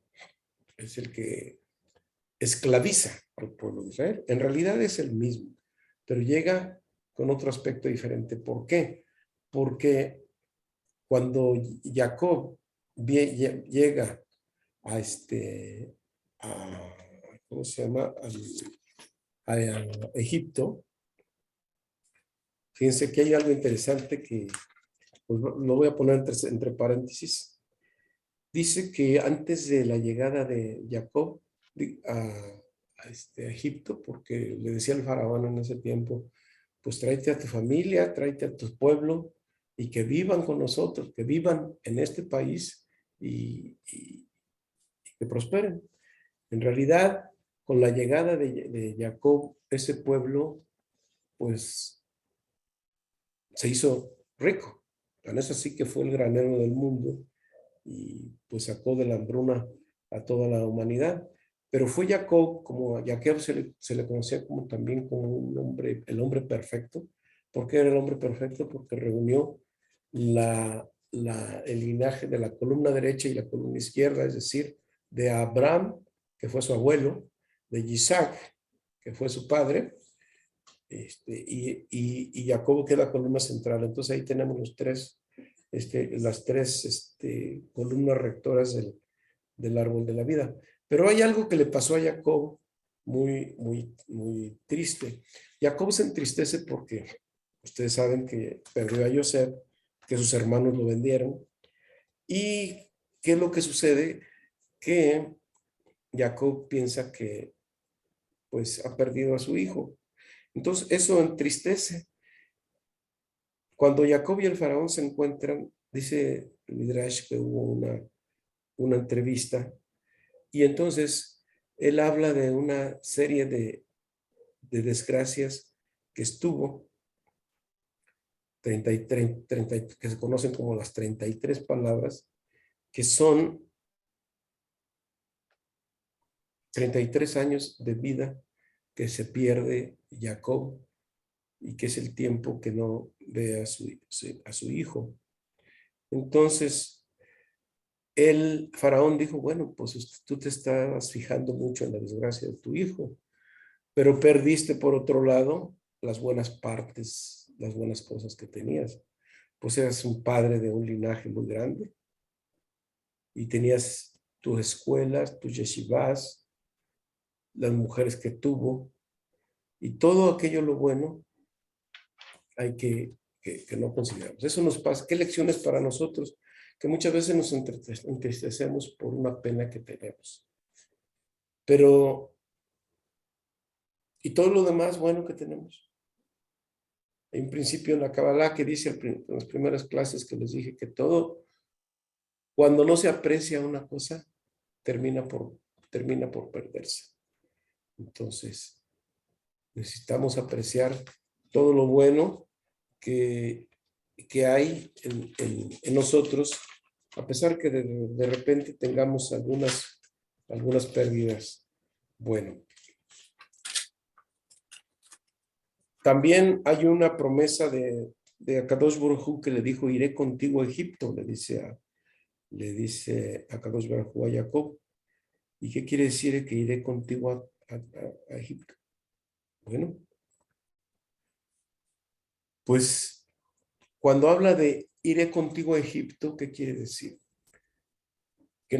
esclaviza al pueblo de Israel. En realidad es el mismo, pero llega con otro aspecto diferente. ¿Por qué? Porque cuando Jacob llega a ¿cómo se llama? A Egipto, fíjense que hay algo interesante que pues, lo voy a poner entre paréntesis. Dice que antes de la llegada de Jacob a Egipto, porque le decía el faraón en ese tiempo, pues tráete a tu familia, tráete a tu pueblo y que vivan con nosotros, que vivan en este país y que prosperen. En realidad, con la llegada de Jacob, ese pueblo, pues, se hizo rico. Tan es así que fue el granero del mundo y pues sacó de la hambruna a toda la humanidad. Pero fue Jacob, como a Jacob se le conocía como también como un hombre, el hombre perfecto. ¿Por qué era el hombre perfecto? Porque reunió el linaje de la columna derecha y la columna izquierda, es decir, de Abraham, que fue su abuelo, de Isaac, que fue su padre, y Jacob, que es la columna central. Entonces ahí tenemos las tres columnas rectoras del árbol de la vida. Pero hay algo que le pasó a Jacob muy, muy, muy triste. Jacob se entristece porque ustedes saben que perdió a Joseph, que sus hermanos lo vendieron. ¿Y qué es lo que sucede? Que Jacob piensa que pues ha perdido a su hijo. Entonces eso entristece. Cuando Jacob y el faraón se encuentran, dice Midrash que hubo una entrevista y entonces él habla de una serie de desgracias que estuvo, 30, que se conocen como las 33 palabras, que son 33 años de vida que se pierde Jacob y que es el tiempo que no ve a su hijo. Entonces, el faraón dijo, bueno, pues tú te estás fijando mucho en la desgracia de tu hijo, pero perdiste por otro lado las buenas partes, las buenas cosas que tenías. Pues eras un padre de un linaje muy grande y tenías tus escuelas, tus yeshivas, las mujeres que tuvo y todo aquello lo bueno hay que no consideramos. Eso nos pasa. ¿Qué lecciones para nosotros? Que muchas veces nos entristecemos por una pena que tenemos. Pero, ¿y todo lo demás bueno que tenemos? Hay un principio en la Kabbalah que dice en las primeras clases que les dije que todo, cuando no se aprecia una cosa, termina por perderse. Entonces, necesitamos apreciar todo lo bueno que hay en nosotros, a pesar que de repente tengamos algunas pérdidas. Bueno, También hay una promesa de Akadosh Baruj Hu que le dijo, iré contigo a Egipto, le dice Akadosh Baruj Hu a Jacob. ¿Y qué quiere decir que iré contigo a Egipto? Bueno, pues cuando habla de iré contigo a Egipto, ¿qué quiere decir? Que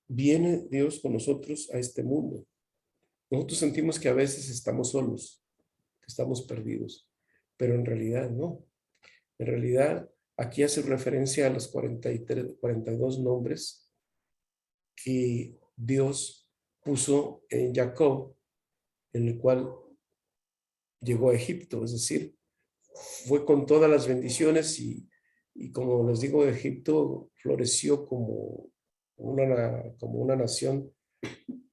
viene Dios con nosotros a este mundo. Nosotros sentimos que a veces estamos solos, que estamos perdidos, pero en realidad no. En realidad, aquí hace referencia a los 42 nombres que Dios puso en Jacob, en el cual llegó a Egipto, es decir, fue con todas las bendiciones y como les digo, Egipto floreció como una nación,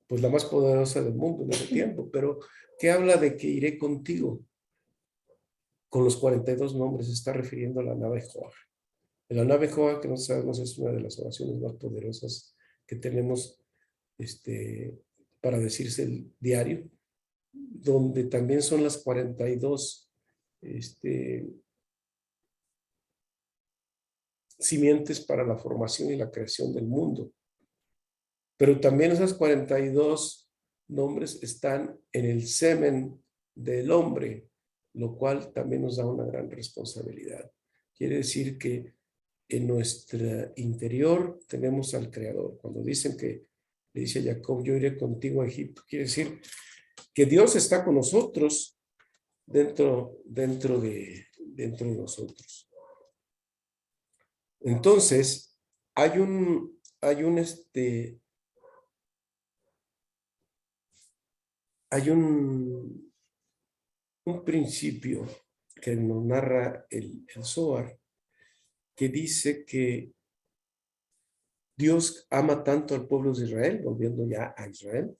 pues la más poderosa del mundo en ese tiempo, pero ¿qué habla de que iré contigo? Con los 42 nombres se está refiriendo a la nave Joah. La nave Joah, que no sabemos, es una de las oraciones más poderosas que tenemos para decirse el diario, donde también son las 42 simientes para la formación y la creación del mundo. Pero también esas 42 nombres están en el semen del hombre, lo cual también nos da una gran responsabilidad. Quiere decir que en nuestro interior tenemos al Creador. Cuando dicen que le dice a Jacob, yo iré contigo a Egipto, quiere decir que Dios está con nosotros dentro de nosotros. Entonces, hay un principio que nos narra el Zohar, que dice que Dios ama tanto al pueblo de Israel, volviendo ya a Israel,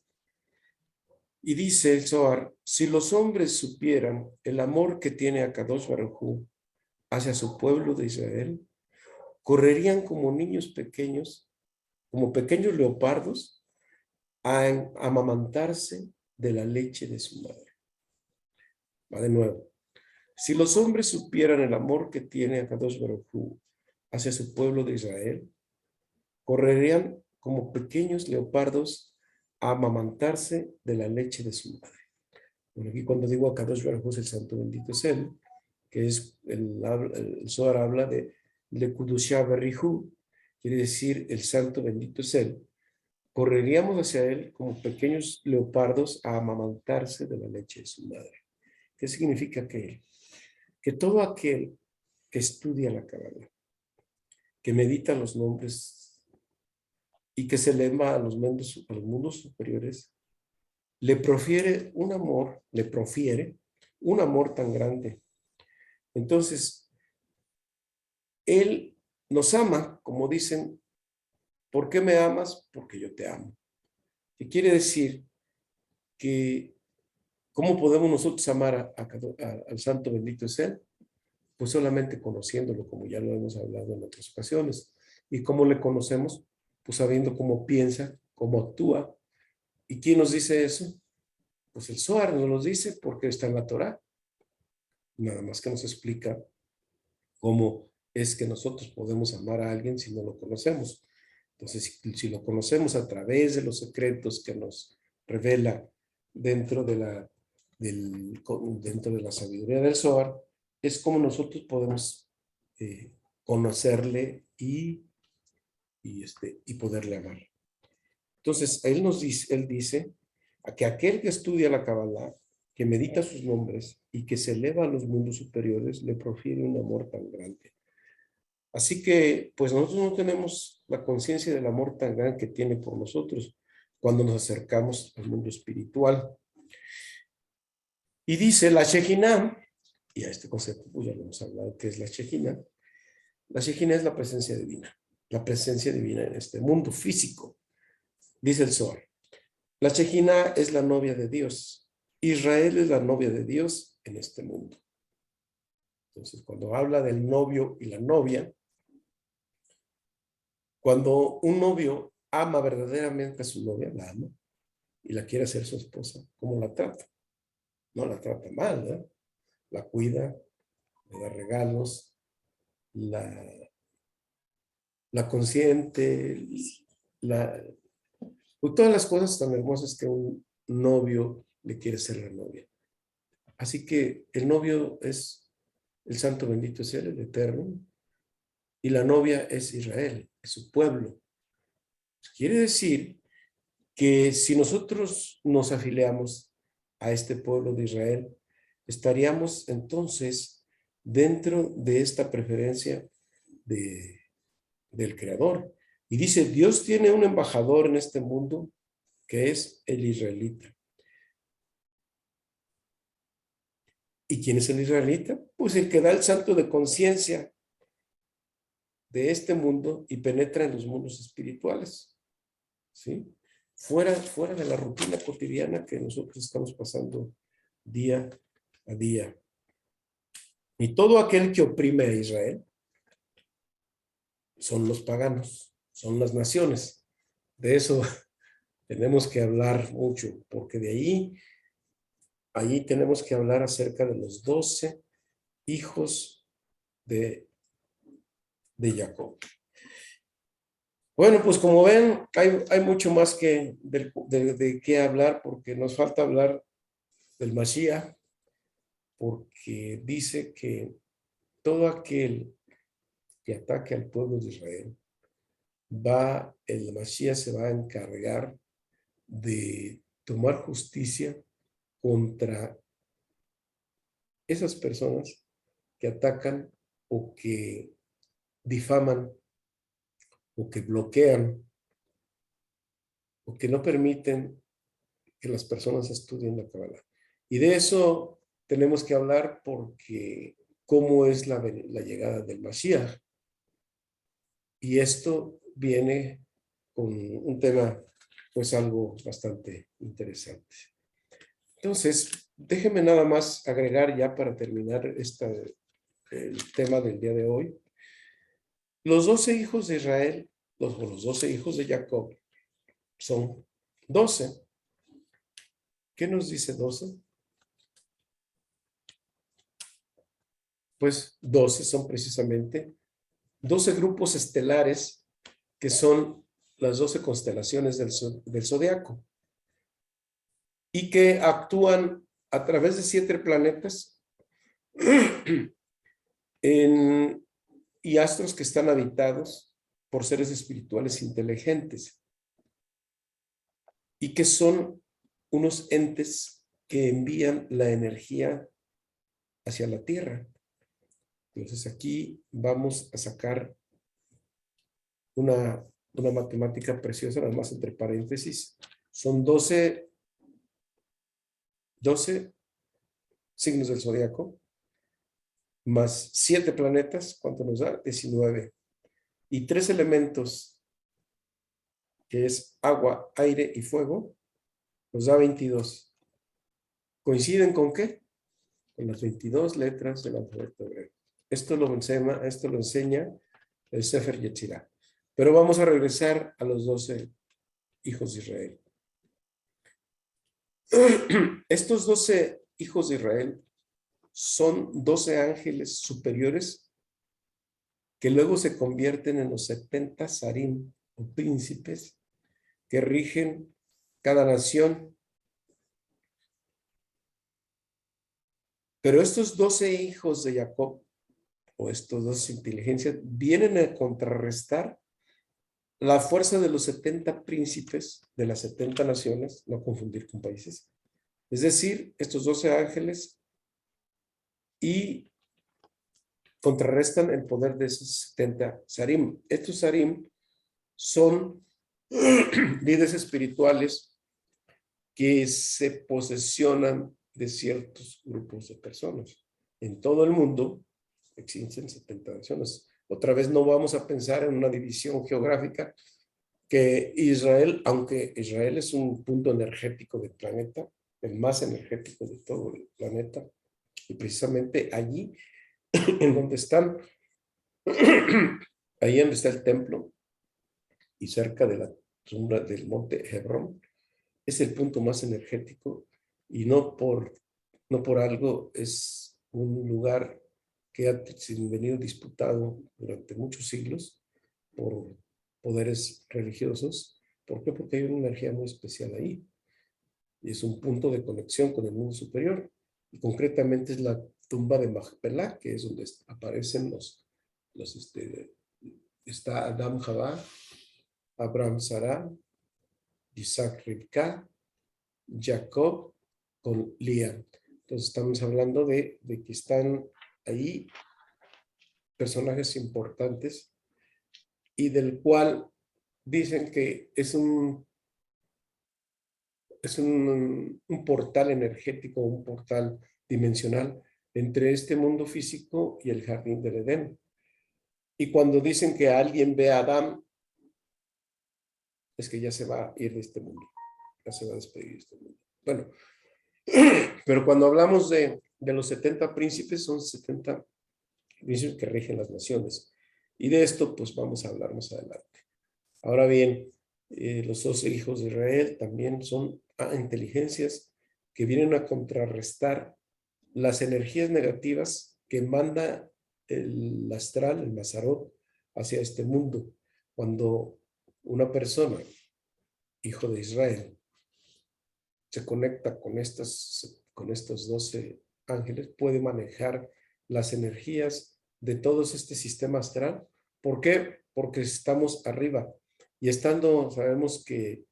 y dice el Zohar, si los hombres supieran el amor que tiene Akadosh Baruj Hu hacia su pueblo de Israel, correrían como niños pequeños, como pequeños leopardos, a amamantarse de la leche de su madre. Va de nuevo. Si los hombres supieran el amor que tiene Akadosh Baruj Hu hacia su pueblo de Israel, correrían como pequeños leopardos a amamantarse de la leche de su madre. Bueno, aquí cuando digo Akadosh Baruj Hu es el santo bendito es él, que es el Zohar habla de Lekudusha Berrihu, quiere decir el santo bendito es él. Correríamos hacia él como pequeños leopardos a amamantarse de la leche de su madre. ¿Qué significa que todo aquel que estudia la Kabbalah, que medita los nombres y que se eleva a los mundos superiores, le profiere un amor tan grande? Entonces, Él nos ama, como dicen, ¿por qué me amas? Porque yo te amo. ¿Qué quiere decir? Que ¿cómo podemos nosotros amar al santo bendito es él? Pues solamente conociéndolo, como ya lo hemos hablado en otras ocasiones. ¿Y cómo le conocemos? Pues sabiendo cómo piensa, cómo actúa. ¿Y quién nos dice eso? Pues el Zohar nos lo dice porque está en la Torá. Nada más que nos explica cómo es que nosotros podemos amar a alguien si no lo conocemos. Entonces, si lo conocemos a través de los secretos que nos revela dentro de la sabiduría del Zohar, es como nosotros podemos conocerle y poderle amar. Entonces, él dice a que aquel que estudia la Kabbalah, que medita sus nombres y que se eleva a los mundos superiores, le profiere un amor tan grande. Así que, pues nosotros no tenemos la conciencia del amor tan grande que tiene por nosotros cuando nos acercamos al mundo espiritual. Y dice la Shejinah, y a este concepto pues ya lo hemos hablado, que es la Shejinah. La Shejinah es la presencia divina en este mundo físico. Dice el Zohar, la Shejinah es la novia de Dios. Israel es la novia de Dios en este mundo. Entonces, cuando habla del novio y la novia, cuando un novio ama verdaderamente a su novia, la ama, y la quiere hacer su esposa, ¿cómo la trata? no la trata mal, ¿no? La cuida, le da regalos, la consiente, pues todas las cosas tan hermosas que un novio le quiere hacer a la novia. Así que el novio es el santo bendito es él, el eterno, y la novia es Israel, es su pueblo. Quiere decir que si nosotros nos afiliamos a este pueblo de Israel, estaríamos entonces dentro de esta preferencia del Creador. Y dice, Dios tiene un embajador en este mundo que es el israelita. ¿Y quién es el israelita? Pues el que da el salto de conciencia de este mundo y penetra en los mundos espirituales, ¿sí? Fuera de la rutina cotidiana que nosotros estamos pasando día a día. Y todo aquel que oprime a Israel son los paganos, son las naciones. De eso tenemos que hablar mucho, porque de ahí tenemos que hablar acerca de los 12 hijos de Jacob. Bueno, pues como ven, hay mucho más de qué hablar, porque nos falta hablar del Mashiach, porque dice que todo aquel que ataque al pueblo de Israel, el Mashiach se va a encargar de tomar justicia contra esas personas que atacan o que difaman o que bloquean o que no permiten que las personas estudien la Kabbalah. Y de eso tenemos que hablar, porque cómo es la llegada del Mashiach. Y esto viene con un tema, pues algo bastante interesante. Entonces, déjenme nada más agregar ya para terminar el tema del día de hoy. Los 12 hijos de Israel, los 12 hijos de Jacob, son 12. ¿Qué nos dice 12? Pues 12 son precisamente 12 grupos estelares que son las 12 constelaciones del zodiaco y que actúan a través de 7 planetas y astros que están habitados por seres espirituales inteligentes y que son unos entes que envían la energía hacia la Tierra. Entonces aquí vamos a sacar una matemática preciosa, nada más entre paréntesis. Son 12 signos del zodiaco, más 7 planetas, ¿cuánto nos da? 19. Y 3 elementos, que es agua, aire y fuego, nos da 22. ¿Coinciden con qué? Con las 22 letras del alfabeto hebreo. Esto lo enseña el Sefer Yetzirah. Pero vamos a regresar a los 12 hijos de Israel. Estos 12 hijos de Israel son 12 ángeles superiores que luego se convierten en los 70 sarim o príncipes que rigen cada nación. Pero estos 12 hijos de Jacob, o estos 12 inteligencias, vienen a contrarrestar la fuerza de los 70 príncipes de las 70 naciones, no confundir con países. Es decir, estos 12 ángeles, y contrarrestan el poder de esos 70 sarim. Estos sarim son líderes espirituales que se posesionan de ciertos grupos de personas. En todo el mundo existen 70 naciones. Otra vez no vamos a pensar en una división geográfica, que Israel, aunque Israel es un punto energético del planeta, el más energético de todo el planeta, y precisamente allí en donde están, ahí donde está el templo y cerca de la tumba del monte Hebrón, es el punto más energético, y no por no por algo es un lugar que ha venido disputado durante muchos siglos por poderes religiosos. ¿Por qué? Porque hay una energía muy especial ahí. Y es un punto de conexión con el mundo superior. Y concretamente es la tumba de Machpelah, que es donde aparecen está Adam, Javá, Abraham, Sarah, Isaac, Rivka, Jacob con Lía. Entonces estamos hablando de que están ahí personajes importantes y del cual dicen que es un portal energético, un portal dimensional entre este mundo físico y el jardín del Edén. Y cuando dicen que alguien ve a Adán, es que ya se va a ir de este mundo, ya se va a despedir de este mundo. Bueno, pero cuando hablamos de los 70 príncipes, son 70 príncipes que rigen las naciones. Y de esto, pues vamos a hablar más adelante. Ahora bien, los 12 hijos de Israel también son inteligencias que vienen a contrarrestar las energías negativas que manda el astral, el Mazarot, hacia este mundo. Cuando una persona, hijo de Israel, se conecta con estos 12 ángeles, puede manejar las energías de todo este sistema astral. ¿Por qué? Porque estamos arriba. Y estando, sabemos que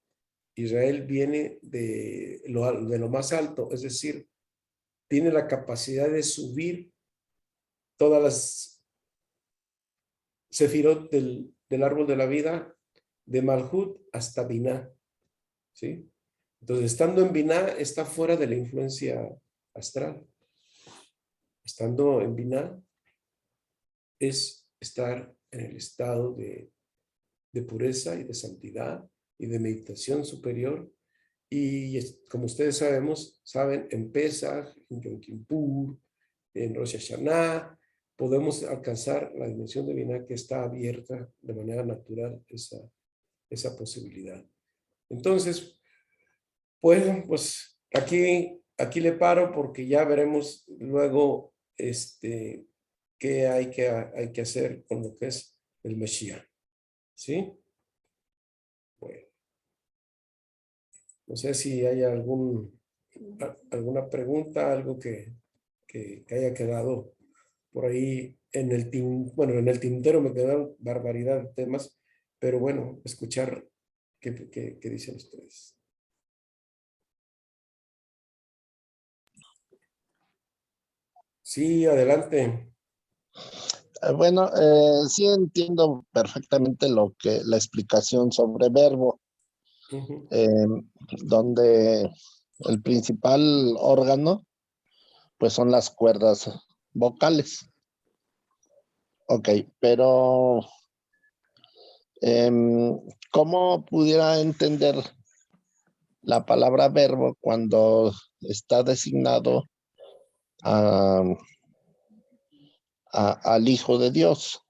Israel viene de lo más alto, es decir, tiene la capacidad de subir todas las sefirot del árbol de la vida, de Malhut hasta Binah, ¿sí? Entonces, estando en Binah, está fuera de la influencia astral. Estando en Binah, es estar en el estado de pureza y de santidad y de meditación superior. Y como ustedes saben, en Pesach, en Yom Kippur, en Rosh Hashanah, podemos alcanzar la dimensión de Binah, que está abierta de manera natural esa posibilidad. Entonces, pues aquí le paro porque ya veremos luego qué hay que hacer con lo que es el Mesías. ¿Sí? Bueno, no sé si hay alguna pregunta, algo que haya quedado por ahí en el tintero. Me quedaron barbaridad de temas, pero bueno, escuchar qué dicen ustedes. Sí, adelante. Bueno, sí entiendo perfectamente la explicación sobre verbo, Uh-huh. donde el principal órgano, pues son las cuerdas vocales. Ok, pero ¿cómo pudiera entender la palabra verbo cuando está designado al Hijo de Dios?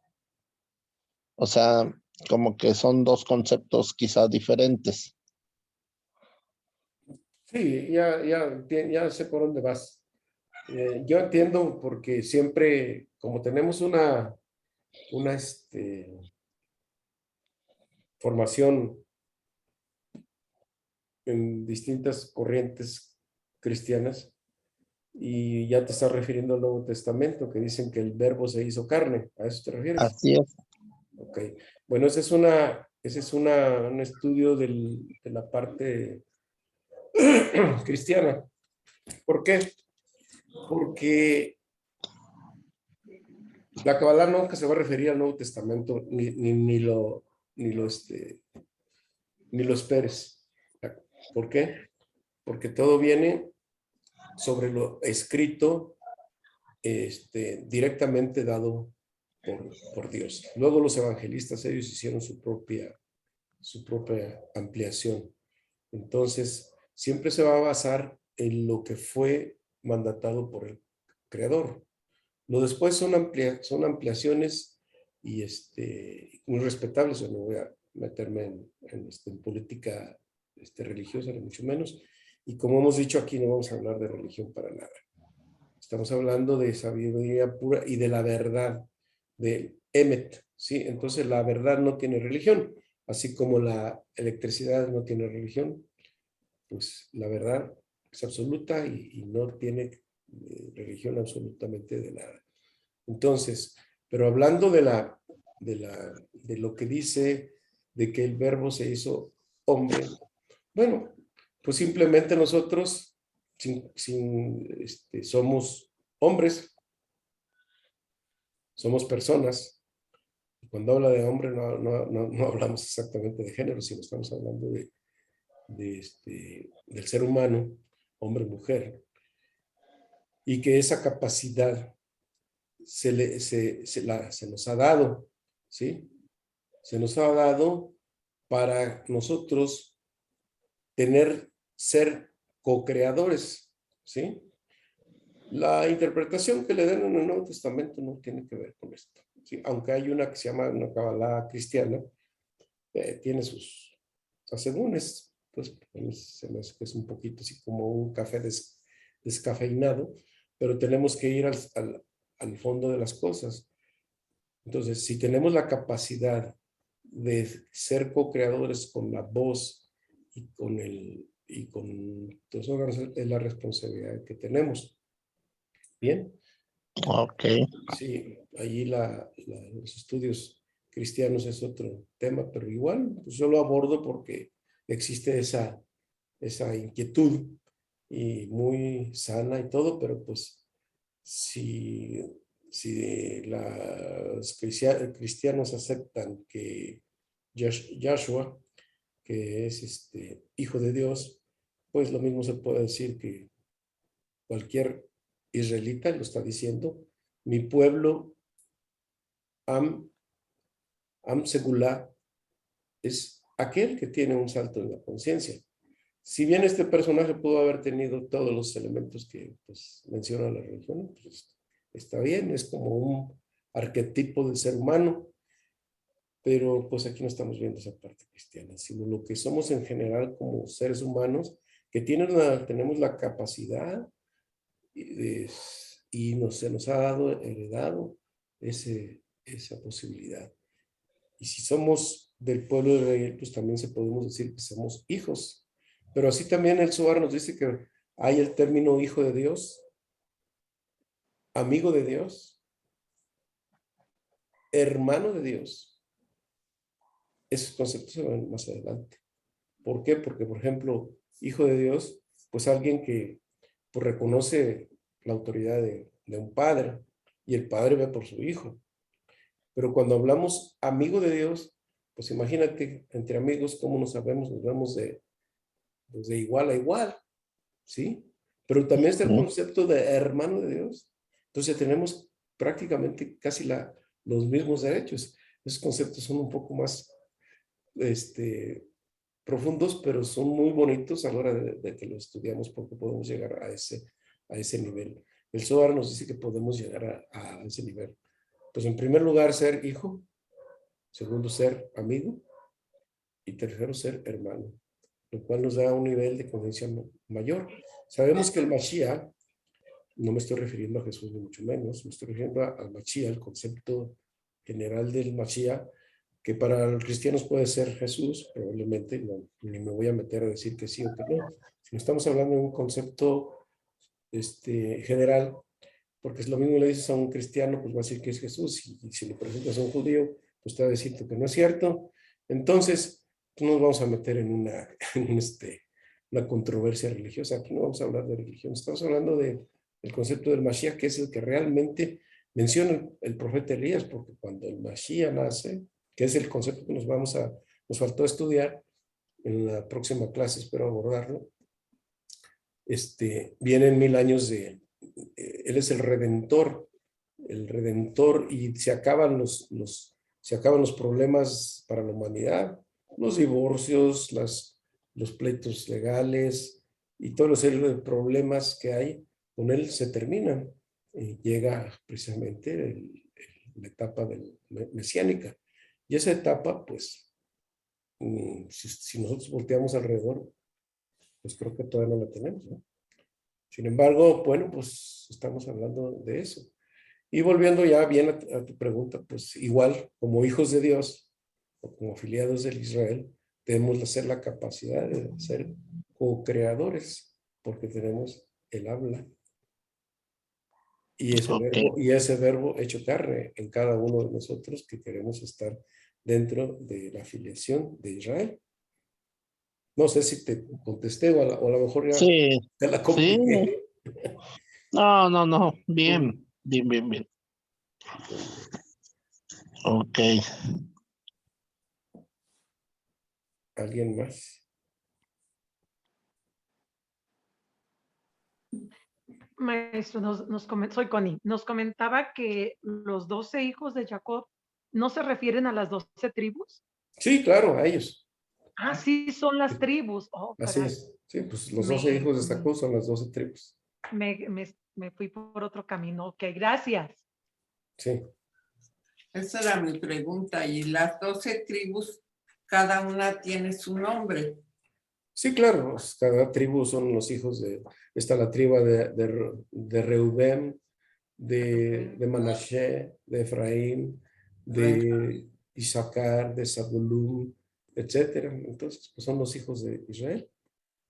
O sea, como que son dos conceptos quizás diferentes. Sí, ya sé por dónde vas. Yo entiendo porque siempre, como tenemos una formación en distintas corrientes cristianas, y ya te estás refiriendo al Nuevo Testamento, que dicen que el verbo se hizo carne. ¿A eso te refieres? Así es. Ok. Bueno, ese es un estudio de la parte cristiana. ¿Por qué? Porque la Kabbalah nunca se va a referir al Nuevo Testamento, ni lo esperes. ¿Por qué? Porque todo viene sobre lo escrito, directamente dado por Dios. Luego los evangelistas, ellos hicieron su propia ampliación. Entonces, siempre se va a basar en lo que fue mandatado por el Creador. Lo después son ampliaciones y muy respetables. Yo no voy a meterme en política religiosa, ni mucho menos. Y como hemos dicho aquí, no vamos a hablar de religión para nada. Estamos hablando de sabiduría pura y de la verdad, de Emet, ¿sí? Entonces la verdad no tiene religión, así como la electricidad no tiene religión, pues la verdad es absoluta y no tiene religión absolutamente de nada. Entonces, pero hablando de lo que dice de que el verbo se hizo hombre, bueno, pues simplemente nosotros somos hombres, somos personas. Cuando habla de hombre no hablamos exactamente de género, sino estamos hablando del ser humano, hombre, mujer, y que esa capacidad se nos ha dado, ¿sí? Se nos ha dado para nosotros ser co-creadores, ¿sí? La interpretación que le dan en el Nuevo Testamento no tiene que ver con esto, ¿sí? Aunque hay una que se llama una Kabbalah cristiana, tiene sus asegúnes, pues se me hace que es un poquito así como un café descafeinado, pero tenemos que ir al fondo de las cosas. Entonces, si tenemos la capacidad de ser co-creadores con la voz y con los órganos, es la responsabilidad que tenemos. Bien, Ok, sí, ahí los estudios cristianos es otro tema, pero igual, pues yo lo abordo porque existe esa inquietud y muy sana y todo, pero pues si los cristianos aceptan que Yahshua, que es hijo de Dios, pues lo mismo se puede decir que cualquier israelita lo está diciendo, mi pueblo, Am Segulá, es aquel que tiene un salto en la conciencia. Si bien este personaje pudo haber tenido todos los elementos que pues, menciona la religión, pues está bien, es como un arquetipo del ser humano, pero pues aquí no estamos viendo esa parte cristiana, sino lo que somos en general como seres humanos, que tenemos la capacidad se nos ha dado, heredado esa posibilidad. Y si somos del pueblo de Israel, pues también podemos decir que somos hijos. Pero así también el Zohar nos dice que hay el término hijo de Dios, amigo de Dios, hermano de Dios. Esos conceptos se van más adelante. ¿Por qué? Porque, por ejemplo, hijo de Dios, pues alguien que pues, reconoce la autoridad de un padre y el padre ve por su hijo. Pero cuando hablamos amigo de Dios, pues imagínate, entre amigos, ¿cómo nos sabemos? Nos vemos pues de igual a igual, ¿sí? Pero también está el concepto de hermano de Dios. Entonces tenemos prácticamente casi los mismos derechos. Esos conceptos son un poco más profundos, pero son muy bonitos a la hora de que los estudiamos porque podemos llegar a ese nivel. El Zohar nos dice que podemos llegar a ese nivel. Pues en primer lugar, ser hijo. Segundo, ser amigo. Y tercero, ser hermano. Lo cual nos da un nivel de conciencia mayor. Sabemos que el Mashiach, no me estoy refiriendo a Jesús ni mucho menos, me estoy refiriendo al Mashiach, el concepto general del Mashiach, que para los cristianos puede ser Jesús, probablemente, ni me voy a meter a decir que sí o que no, si no estamos hablando de un concepto general, porque es lo mismo le dices a un cristiano, pues va a decir que es Jesús, y si le presentas a un judío, pues te va a decir que no es cierto. Entonces, no nos vamos a meter en una controversia religiosa, aquí no vamos a hablar de religión, estamos hablando del concepto del Mashiach, que es el que realmente menciona el profeta Elías, porque cuando el Mashiach nace, que es el concepto que nos faltó estudiar, en la próxima clase espero abordarlo, vienen 1000 años él es el redentor y se acaban los problemas para la humanidad, los divorcios, los pleitos legales y todos los serie de problemas que hay, con él se terminan. Llega precisamente la etapa mesiánica. Y esa etapa, pues, si nosotros volteamos alrededor, pues creo que todavía no la tenemos, ¿no? Sin embargo, bueno, pues estamos hablando de eso. Y volviendo ya bien a tu pregunta, pues igual como hijos de Dios o como afiliados del Israel, debemos hacer la capacidad de ser co-creadores porque tenemos el habla y Ok. ese verbo hecho carne en cada uno de nosotros que queremos estar dentro de la afiliación de Israel. No sé si te contesté o a lo mejor ya Sí, te la sí. compliqué. No. Bien, bien. Ok. ¿Alguien más? Maestro, soy Connie. Nos comentaba que los 12 hijos de Jacob no se refieren a las 12 tribus. Sí, claro, a ellos. Ah, sí, son las tribus. Oh, Así caray. es. Sí, pues los Me, 12 hijos de Jacob son las 12 tribus. me fui por otro camino. Ok, gracias. Sí. Esa era mi pregunta. Y las 12 tribus, cada una tiene su nombre. Sí, claro, pues, cada tribu son los hijos de, está la tribu de Reubén, de Manashe, de Efraín, de Isaacar, de Zabulún, etcétera. Entonces, pues son los hijos de Israel.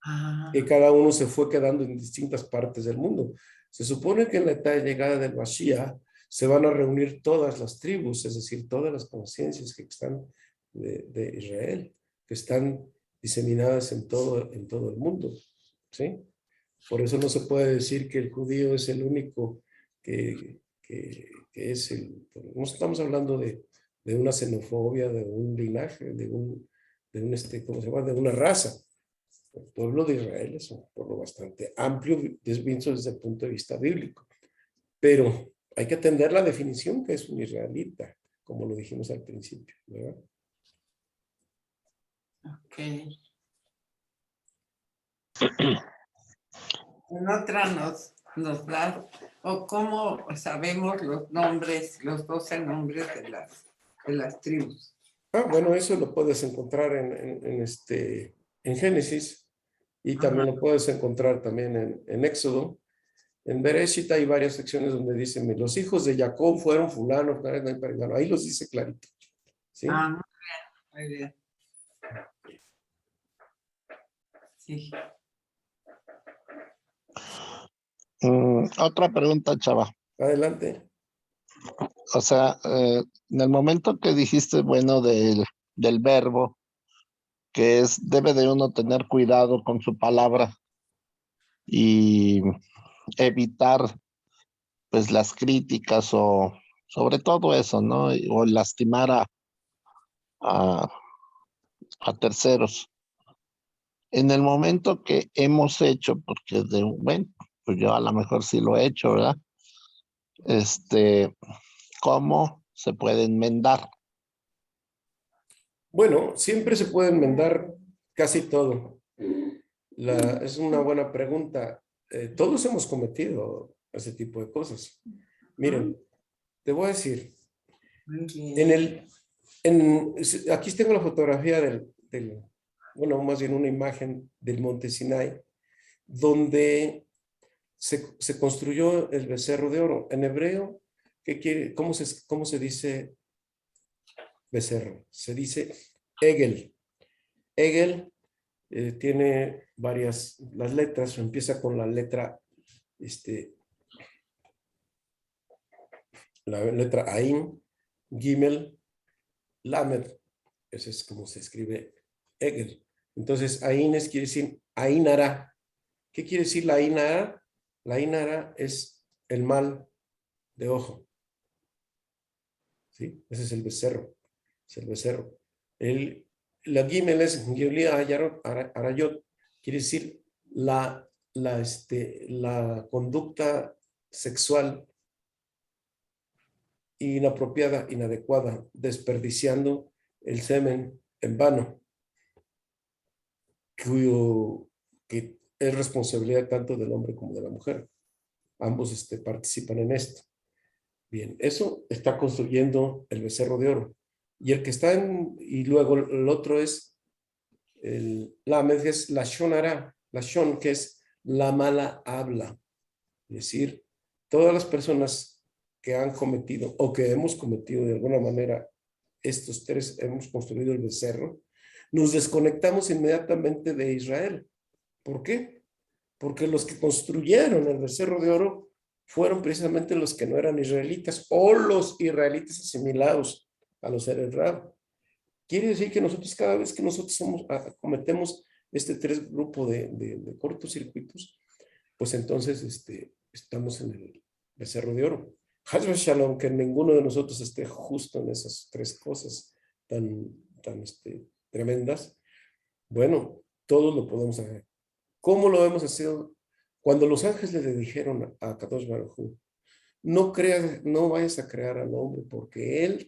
Ah, Y cada uno se fue quedando en distintas partes del mundo. Se supone que en la etapa de llegada del Mashiach se van a reunir todas las tribus, es decir, todas las conciencias que están de Israel, que están diseminadas en todo el mundo, ¿sí? Por eso no se puede decir que el judío es el único que es el... No estamos hablando de una xenofobia, de un linaje, ¿cómo se llama? De una raza. El pueblo de Israel es un pueblo bastante amplio, visto desde el punto de vista bíblico, pero hay que atender la definición que es un israelita, como lo dijimos al principio, ¿verdad? ok. En otra nos da, o cómo sabemos los nombres, los 12 nombres de las tribus. Bueno, eso lo puedes encontrar en Génesis y también lo puedes encontrar también en Éxodo. En Bereshit hay varias secciones donde dicen, los hijos de Jacob fueron fulano, perengano. Ahí los dice clarito. ¿Sí? Ah, muy bien. Sí. Otra pregunta, chava. Adelante. O sea, en el momento que dijiste, bueno, del verbo, que debe de uno tener cuidado con su palabra y evitar, pues, las críticas o sobre todo eso, ¿no? O lastimar a, a terceros. En el momento que hemos hecho, porque bueno, pues yo a lo mejor sí lo he hecho, ¿verdad? ¿Cómo se puede enmendar? Bueno, siempre se puede enmendar casi todo. Es una buena pregunta. Todos hemos cometido ese tipo de cosas. Miren, te voy a decir, Muy bien. aquí tengo la fotografía bueno, más bien una imagen del Monte Sinai, donde se construyó el becerro de oro. En hebreo, cómo se dice becerro? Se dice Egel. Egel tiene las letras, empieza con la letra, Ain, Gimel, Lamed. Ese es como se escribe Egel. Entonces, Ain quiere decir Ainara. ¿Qué quiere decir la Ainara? La Ainara es el mal de ojo. ¿Sí? Ese es el becerro. Es el becerro. La Gimel es Gimli Arayot. Quiere decir la conducta sexual inapropiada, inadecuada, desperdiciando el semen en vano, que es responsabilidad tanto del hombre como de la mujer. Ambos participan en esto. Bien, eso está construyendo el becerro de oro. Y el que está y luego el otro es la Shon Ara, la Shon, que es la mala habla. Es decir, todas las personas que han cometido o que hemos cometido de alguna manera estos tres, hemos construido el becerro, nos desconectamos inmediatamente de Israel. ¿Por qué? Porque los que construyeron el becerro de oro fueron precisamente los que no eran israelitas o los israelitas asimilados a los seres raros. Quiere decir que nosotros, cada vez que nosotros cometemos este tres grupo de cortocircuitos, pues entonces estamos en el becerro de oro. Hazbe Shalom, que ninguno de nosotros esté justo en esas tres cosas tan tremendas. Bueno, todos lo podemos hacer. ¿Cómo lo hemos hecho? Cuando los ángeles le dijeron a Kadosh Baruj Hu, no creas, no vayas a crear al hombre porque él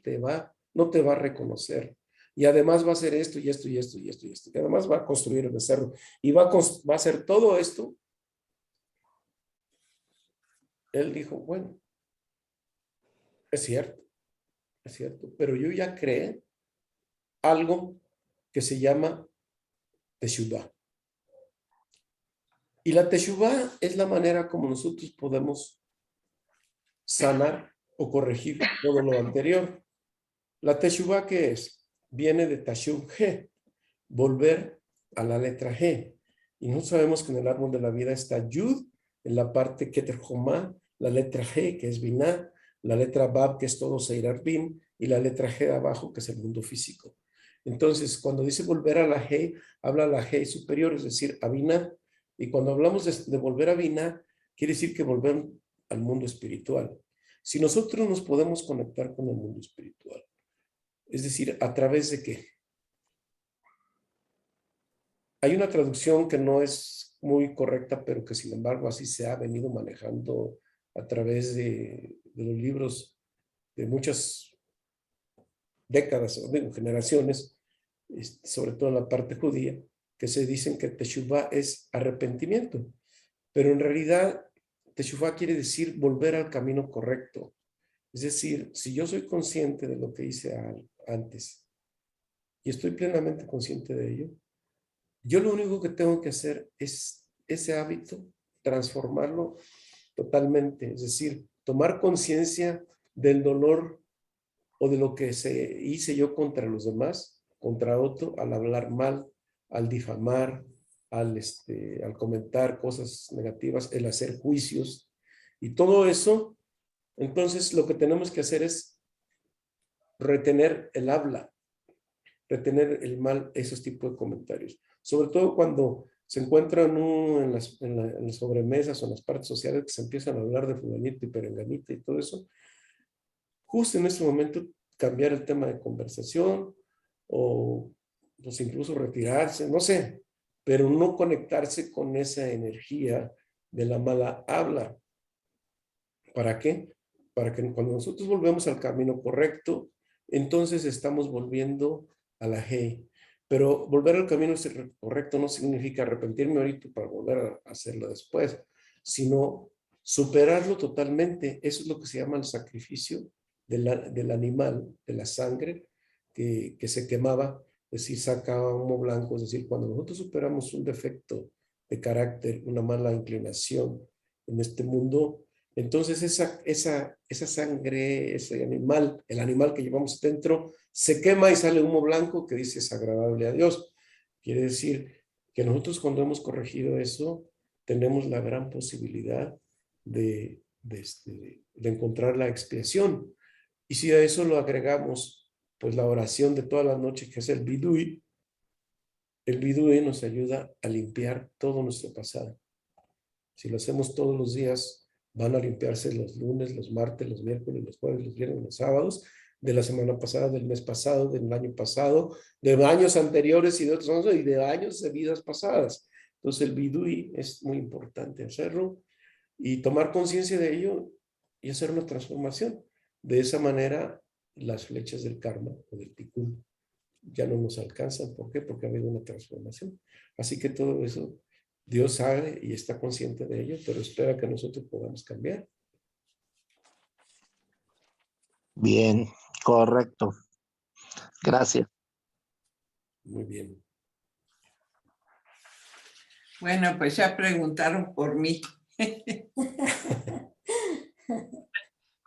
no te va a reconocer. Y además va a hacer esto y esto y esto y esto y esto. Y además va a construir el becerro. Y va a hacer todo esto. Él dijo, bueno, es cierto, pero yo ya creé algo que se llama Teshuvah. Y la Teshuvah es la manera como nosotros podemos sanar o corregir todo lo anterior. La Teshuvah, ¿qué es? Viene de Tashuv G, volver a la letra G. Y no sabemos que en el árbol de la vida está Yud, en la parte Keter Jomá, la letra G, que es Binah, la letra Bab, que es todo Seir Arbin, y la letra G de abajo, que es el mundo físico. Entonces, cuando dice volver a la G, habla la G superior, es decir, a Binah. Y cuando hablamos de volver a Binah, quiere decir que volvemos al mundo espiritual. Si nosotros nos podemos conectar con el mundo espiritual, es decir, ¿a través de qué? Hay una traducción que no es muy correcta, pero que sin embargo así se ha venido manejando a través de los libros de muchas décadas o generaciones, sobre todo en la parte judía, que se dicen que Teshuvah es arrepentimiento. Pero en realidad, Teshuvah quiere decir volver al camino correcto. Es decir, si yo soy consciente de lo que hice antes y estoy plenamente consciente de ello, yo lo único que tengo que hacer es ese hábito, transformarlo totalmente. Es decir, tomar conciencia del dolor o de lo que hice yo contra los demás, contra otro, al hablar mal, al difamar, al comentar cosas negativas, el hacer juicios y todo eso. Entonces lo que tenemos que hacer es retener el habla, retener el mal, esos tipos de comentarios. Sobre todo cuando se encuentran en las sobremesas o en las partes sociales que se empiezan a hablar de fulanito y perenganita y todo eso. Justo en ese momento cambiar el tema de conversación o pues incluso retirarse, no sé, pero no conectarse con esa energía de la mala habla. ¿Para qué? Para que cuando nosotros volvemos al camino correcto, entonces estamos volviendo a la G. Pero volver al camino correcto no significa arrepentirme ahorita para volver a hacerlo después, sino superarlo totalmente. Eso es lo que se llama el sacrificio del animal, de la sangre que se quemaba, es decir, sacaba humo blanco. Es decir, cuando nosotros superamos un defecto de carácter, una mala inclinación en este mundo, entonces esa sangre, ese animal, el animal que llevamos dentro, se quema y sale humo blanco que dice es agradable a Dios. Quiere decir que nosotros cuando hemos corregido eso, tenemos la gran posibilidad de encontrar la expiación. Y si a eso lo agregamos, pues la oración de toda la noche, que es el Bidui nos ayuda a limpiar todo nuestro pasado. Si lo hacemos todos los días, van a limpiarse los lunes, los martes, los miércoles, los jueves, los viernes, los sábados, de la semana pasada, del mes pasado, del año pasado, de años anteriores y de otros años, y de años de vidas pasadas. Entonces el Bidui es muy importante hacerlo y tomar conciencia de ello y hacer una transformación. De esa manera, las flechas del karma o del tikkun ya no nos alcanzan. ¿Por qué? Porque ha habido una transformación. Así que todo eso Dios sabe y está consciente de ello, pero espera que nosotros podamos cambiar. Bien, correcto. Gracias. Muy bien. Bueno, pues ya preguntaron por mí.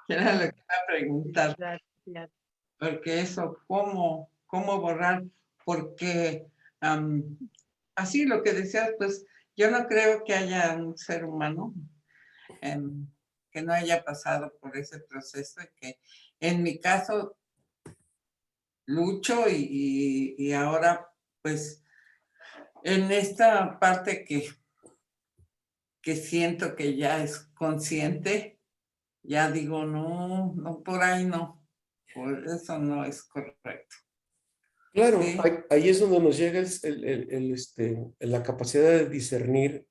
Era lo que iba a preguntar, Gracias. porque eso, ¿cómo borrar? Porque así lo que decías, pues yo no creo que haya un ser humano que no haya pasado por ese proceso y que en mi caso lucho y ahora pues en esta parte que siento que ya es consciente, ya digo, no, por ahí no, por eso no es correcto. Claro, Sí. ahí es donde nos llega la capacidad de discernir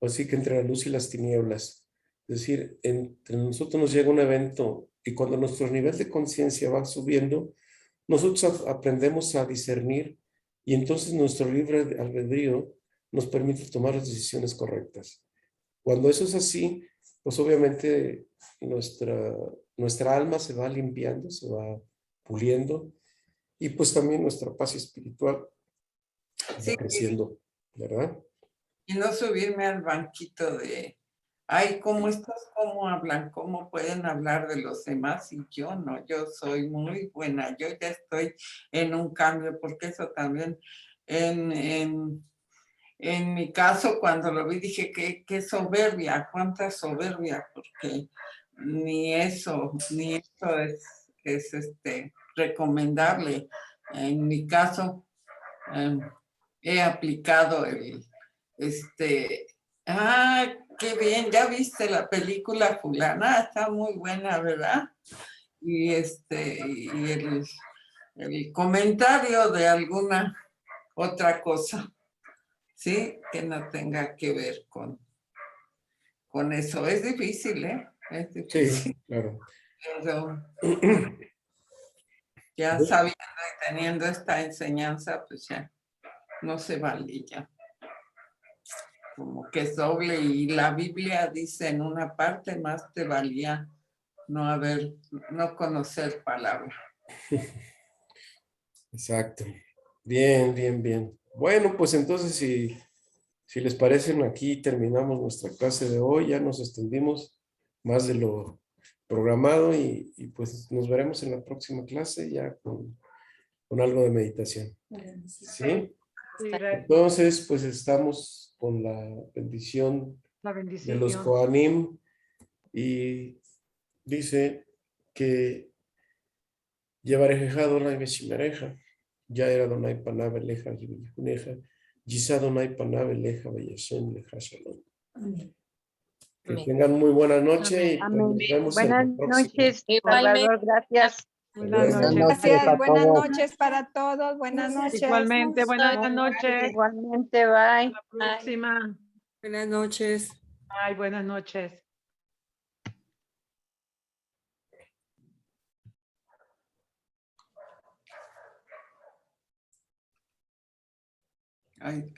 así que entre la luz y las tinieblas. Es decir, entre nosotros nos llega un evento y cuando nuestro nivel de conciencia va subiendo, nosotros aprendemos a discernir y entonces nuestro libre albedrío nos permite tomar las decisiones correctas. Cuando eso es así, pues obviamente nuestra alma se va limpiando, se va puliendo y pues también nuestra paz espiritual Sí, va creciendo, ¿verdad? y no subirme al banquito de, ay, ¿cómo estás? ¿Cómo hablan? ¿Cómo pueden hablar de los demás? Y yo no, yo soy muy buena, yo ya estoy en un cambio, porque eso también en mi caso, cuando lo vi, dije, qué soberbia, cuánta soberbia, porque ni eso es recomendable. En mi caso, he aplicado qué bien, ya viste la película fulana, está muy buena, ¿verdad? Y el comentario de alguna otra cosa, ¿sí? Que no tenga que ver con eso. Es difícil, ¿eh? Es difícil, Sí, claro. pero ya sabiendo y teniendo esta enseñanza, pues ya no se vale ya. Como que es doble y la Biblia dice en una parte más te valía no conocer palabra. Exacto. Bien, bien, bien. Bueno, pues entonces si les parecen, aquí terminamos nuestra clase de hoy. Ya nos extendimos más de lo programado y pues nos veremos en la próxima clase ya con algo de meditación. ¿Sí? Sí, gracias. Entonces, pues estamos con la bendición La de los bendición. Kohanim y dice que Yevarejeja Adonai Beshimereja, ya era Adonai Panav Eleja Yivijuneja, Yisa Adonai Panav Eleja Vayashem Leja Shalom. Que tengan muy buena noche y pues Amén. nos vemos en Buenas la próxima. noches, Salvador, gracias. Buenas Buenas noches. noches Gracias, a buenas todos. noches para todos, buenas noches. Igualmente, buenas noches. Igualmente, bye. La próxima. Buenas noches. Ay, buenas noches. Ay,